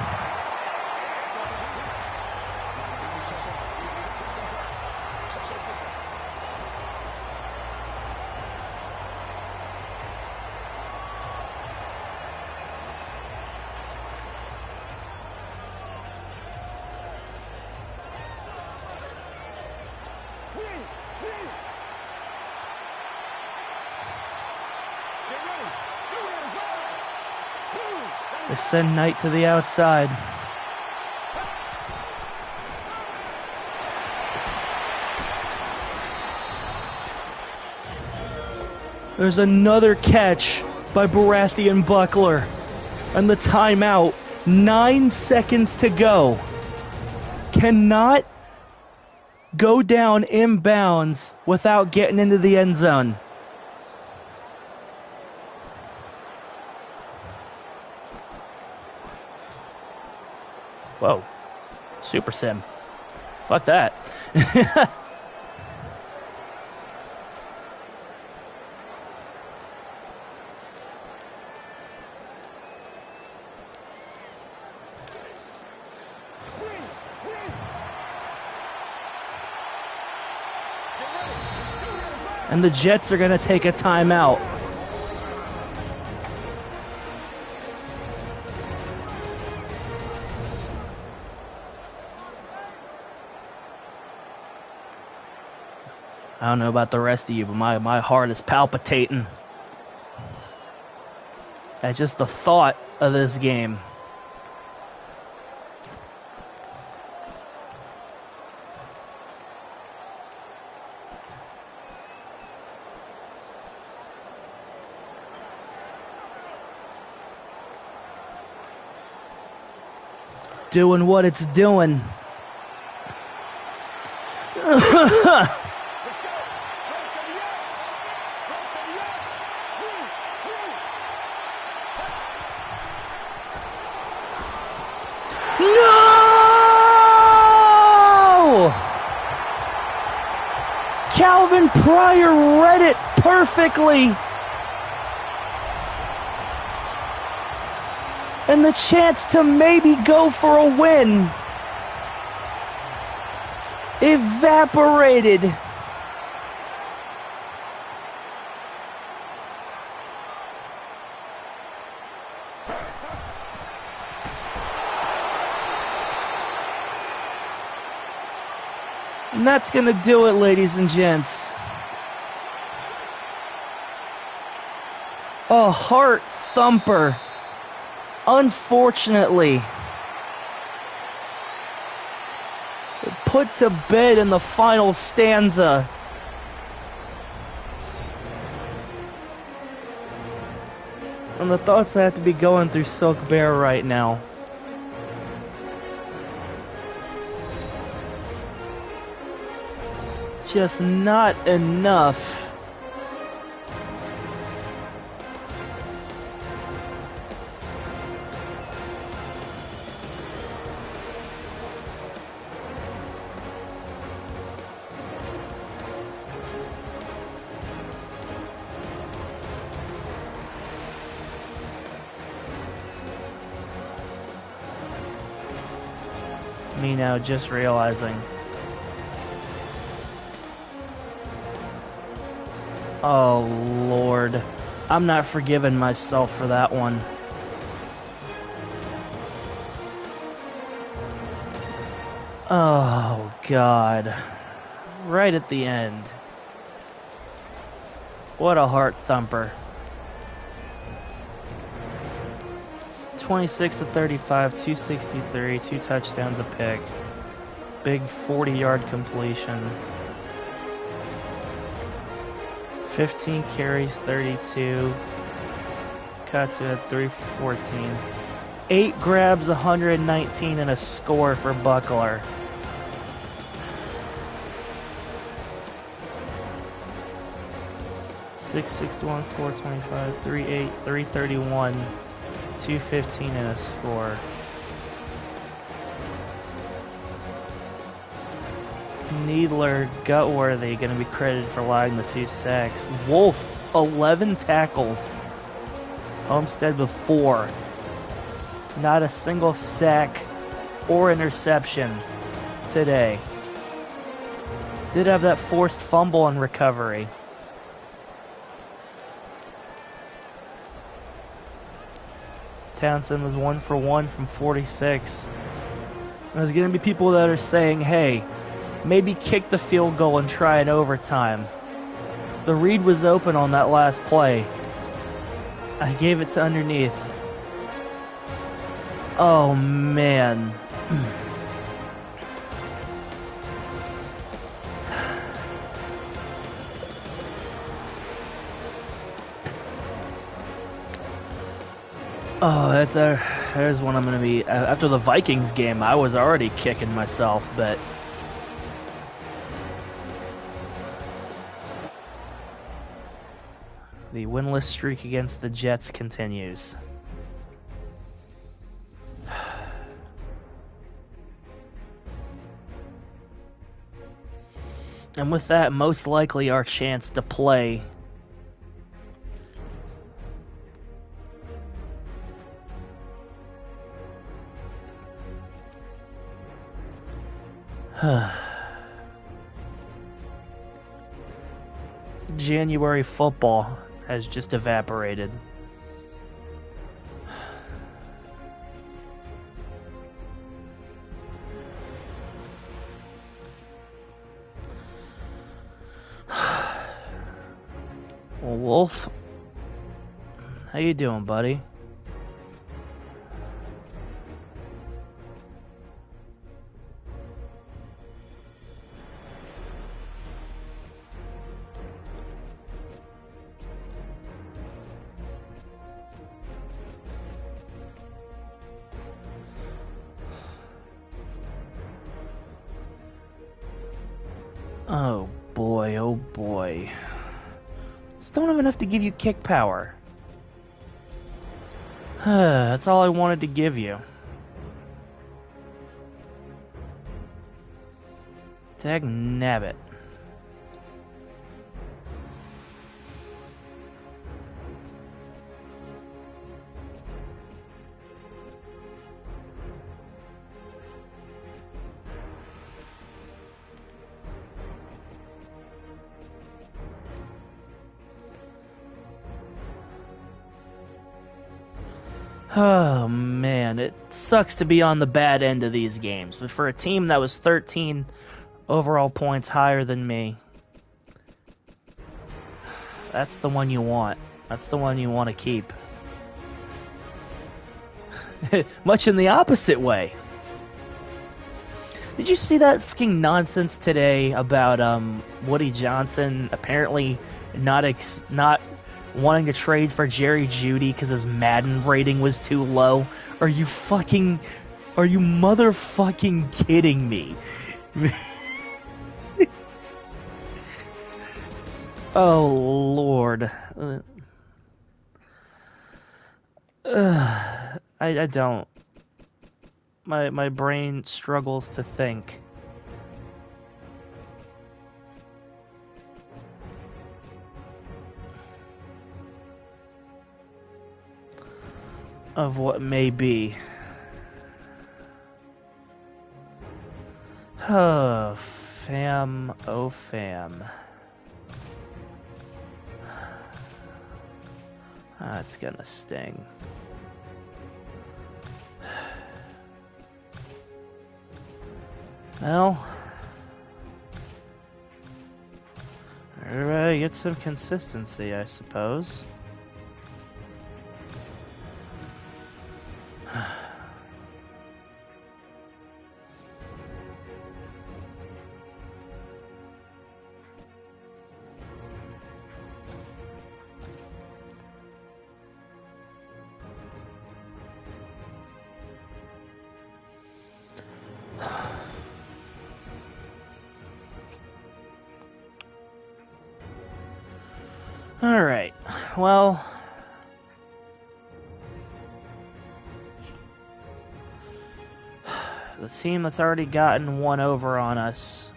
They send Knight to the outside. There's another catch by Baratheon Buckler. And the timeout, 9 seconds to go. Cannot go down inbounds without getting into the end zone. Whoa. Super sim. Fuck that. And the Jets are going to take a timeout. I don't know about the rest of you, but my heart is palpitating at just the thought of this game. Doing what it's doing. No! Calvin Pryor read it perfectly. And the chance to maybe go for a win evaporated. And that's going to do it, ladies and gents. A heart thumper. Unfortunately, put to bed in the final stanza. And the thoughts I have to be going through Silk Bear right now. Just not enough. Me now just realizing. Oh Lord, I'm not forgiving myself for that one. Oh God, right at the end. What a heart thumper. 26 to 35, 263, 2 touchdowns a pick. Big 40-yard completion. 15 carries, 32. Cuts at 314. 8 grabs, 119, and a score for Buckler. .661, 425, 38, 331, 215, and a score. Needler, Gutworthy, going to be credited for allowing the 2 sacks. Wolf, 11 tackles. Homestead with 4. Not a single sack or interception today. Did have that forced fumble and recovery. Townsend was 1 for 1 from 46. There's going to be people that are saying, hey, maybe kick the field goal and try it overtime. The read was open on that last play. I gave it to underneath. Oh, man. Oh, there's one I'm going to be... After the Vikings game, I was already kicking myself, but... The winless streak against the Jets continues. And with that, most likely our chance to play January football has just evaporated. Well, Wolf, how you doing, buddy? Oh boy, oh boy. Just don't have enough to give you kick power. That's all I wanted to give you. Dag nabbit. Oh man, it sucks to be on the bad end of these games, but for a team that was 13 overall points higher than me, that's the one you want. That's the one you want to keep. Much in the opposite way. Did you see that fucking nonsense today about Woody Johnson apparently not wanting to trade for Jerry Jeudy because his Madden rating was too low? Are you motherfucking kidding me? Oh Lord. I don't. My brain struggles to think. Of what may be. Oh, fam. Oh, fam. That's gonna sting. Well, everybody gets some consistency, I suppose. Alright, well, the team that's already gotten one over on us,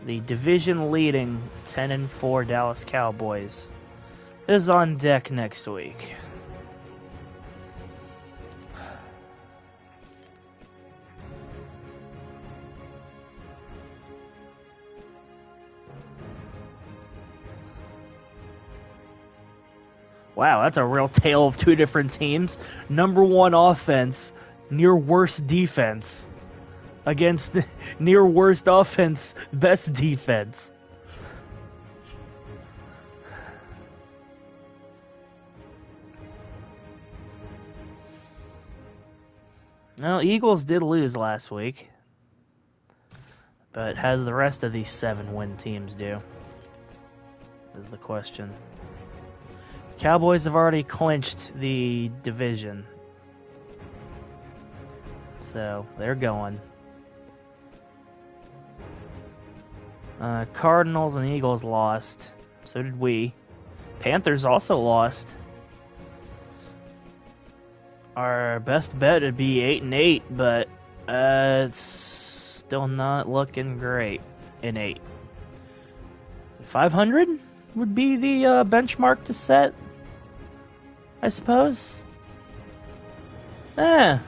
the division leading 10-4 Dallas Cowboys, is on deck next week. Wow, that's a real tale of two different teams. Number one offense, near worst defense. Against near worst offense, best defense. Well, Eagles did lose last week. But how do the rest of these 7-win teams do? Is the question. Cowboys have already clinched the division. So, they're going. Cardinals and Eagles lost. So did we. Panthers also lost. Our best bet would be 8-8, but it's still not looking great in 8. 500 would be the benchmark to set, I suppose. Like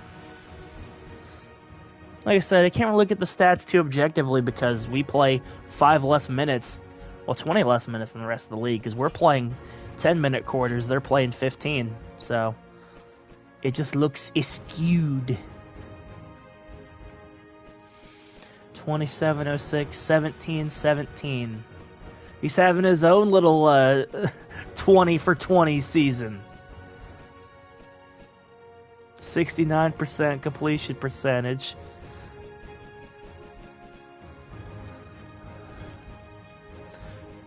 I said, I can't really look at the stats too objectively because we play 5 less minutes, well, 20 less minutes than the rest of the league, because we're playing 10-minute quarters, they're playing 15, so it just looks skewed. 27-06, 17-17. He's having his own little 20 for 20 season. 69% completion percentage.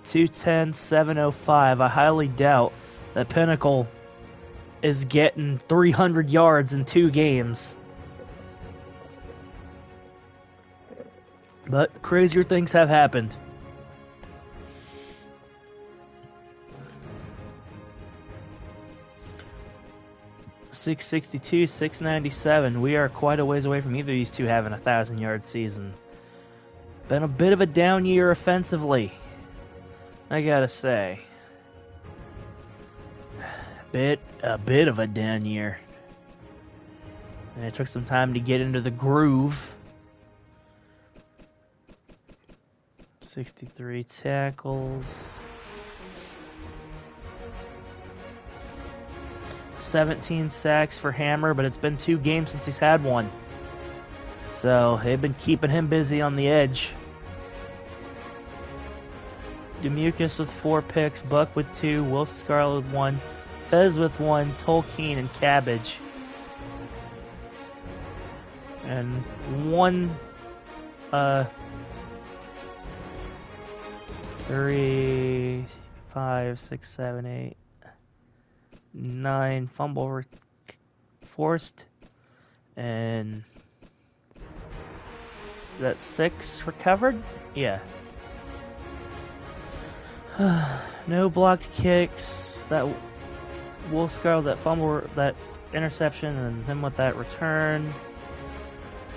.210, 705. I highly doubt that Pinnacle is getting 300 yards in 2 games. But crazier things have happened. .662, 697. We are quite a ways away from either of these two having a 1,000-yard season. Been a bit of a down year offensively, I gotta say. A bit of a down year. And it took some time to get into the groove. 63 tackles. 17 sacks for Hammer, but it's been 2 games since he's had one. So they've been keeping him busy on the edge. Demucus with 4 picks, Buck with 2, Will Scarlett with 1, Fez with 1, Tolkien and Cabbage. And 1, 3, 5, 6, 7, 8, 9 fumble forced, and that's 6 recovered? Yeah. No blocked kicks. That Will Scarlett, that fumble, that interception, and him with that return.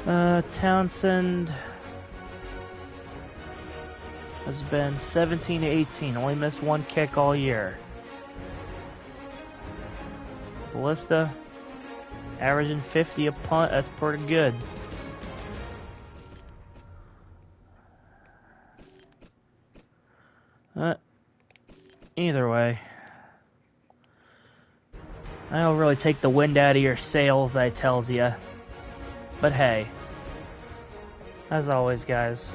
Townsend has been 17 to 18. Only missed 1 kick all year. Ballista averaging 50 a punt. That's pretty good. Either way, I don't really take the wind out of your sails, I tells ya. But hey, as always, guys,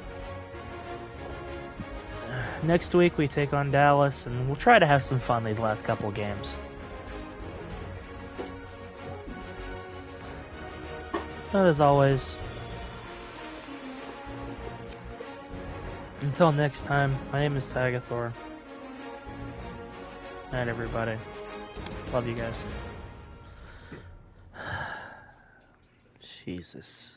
next week we take on Dallas, and we'll try to have some fun these last couple of games. But as always, until next time, my name is Tagathor. Night, everybody. Love you guys. Jesus.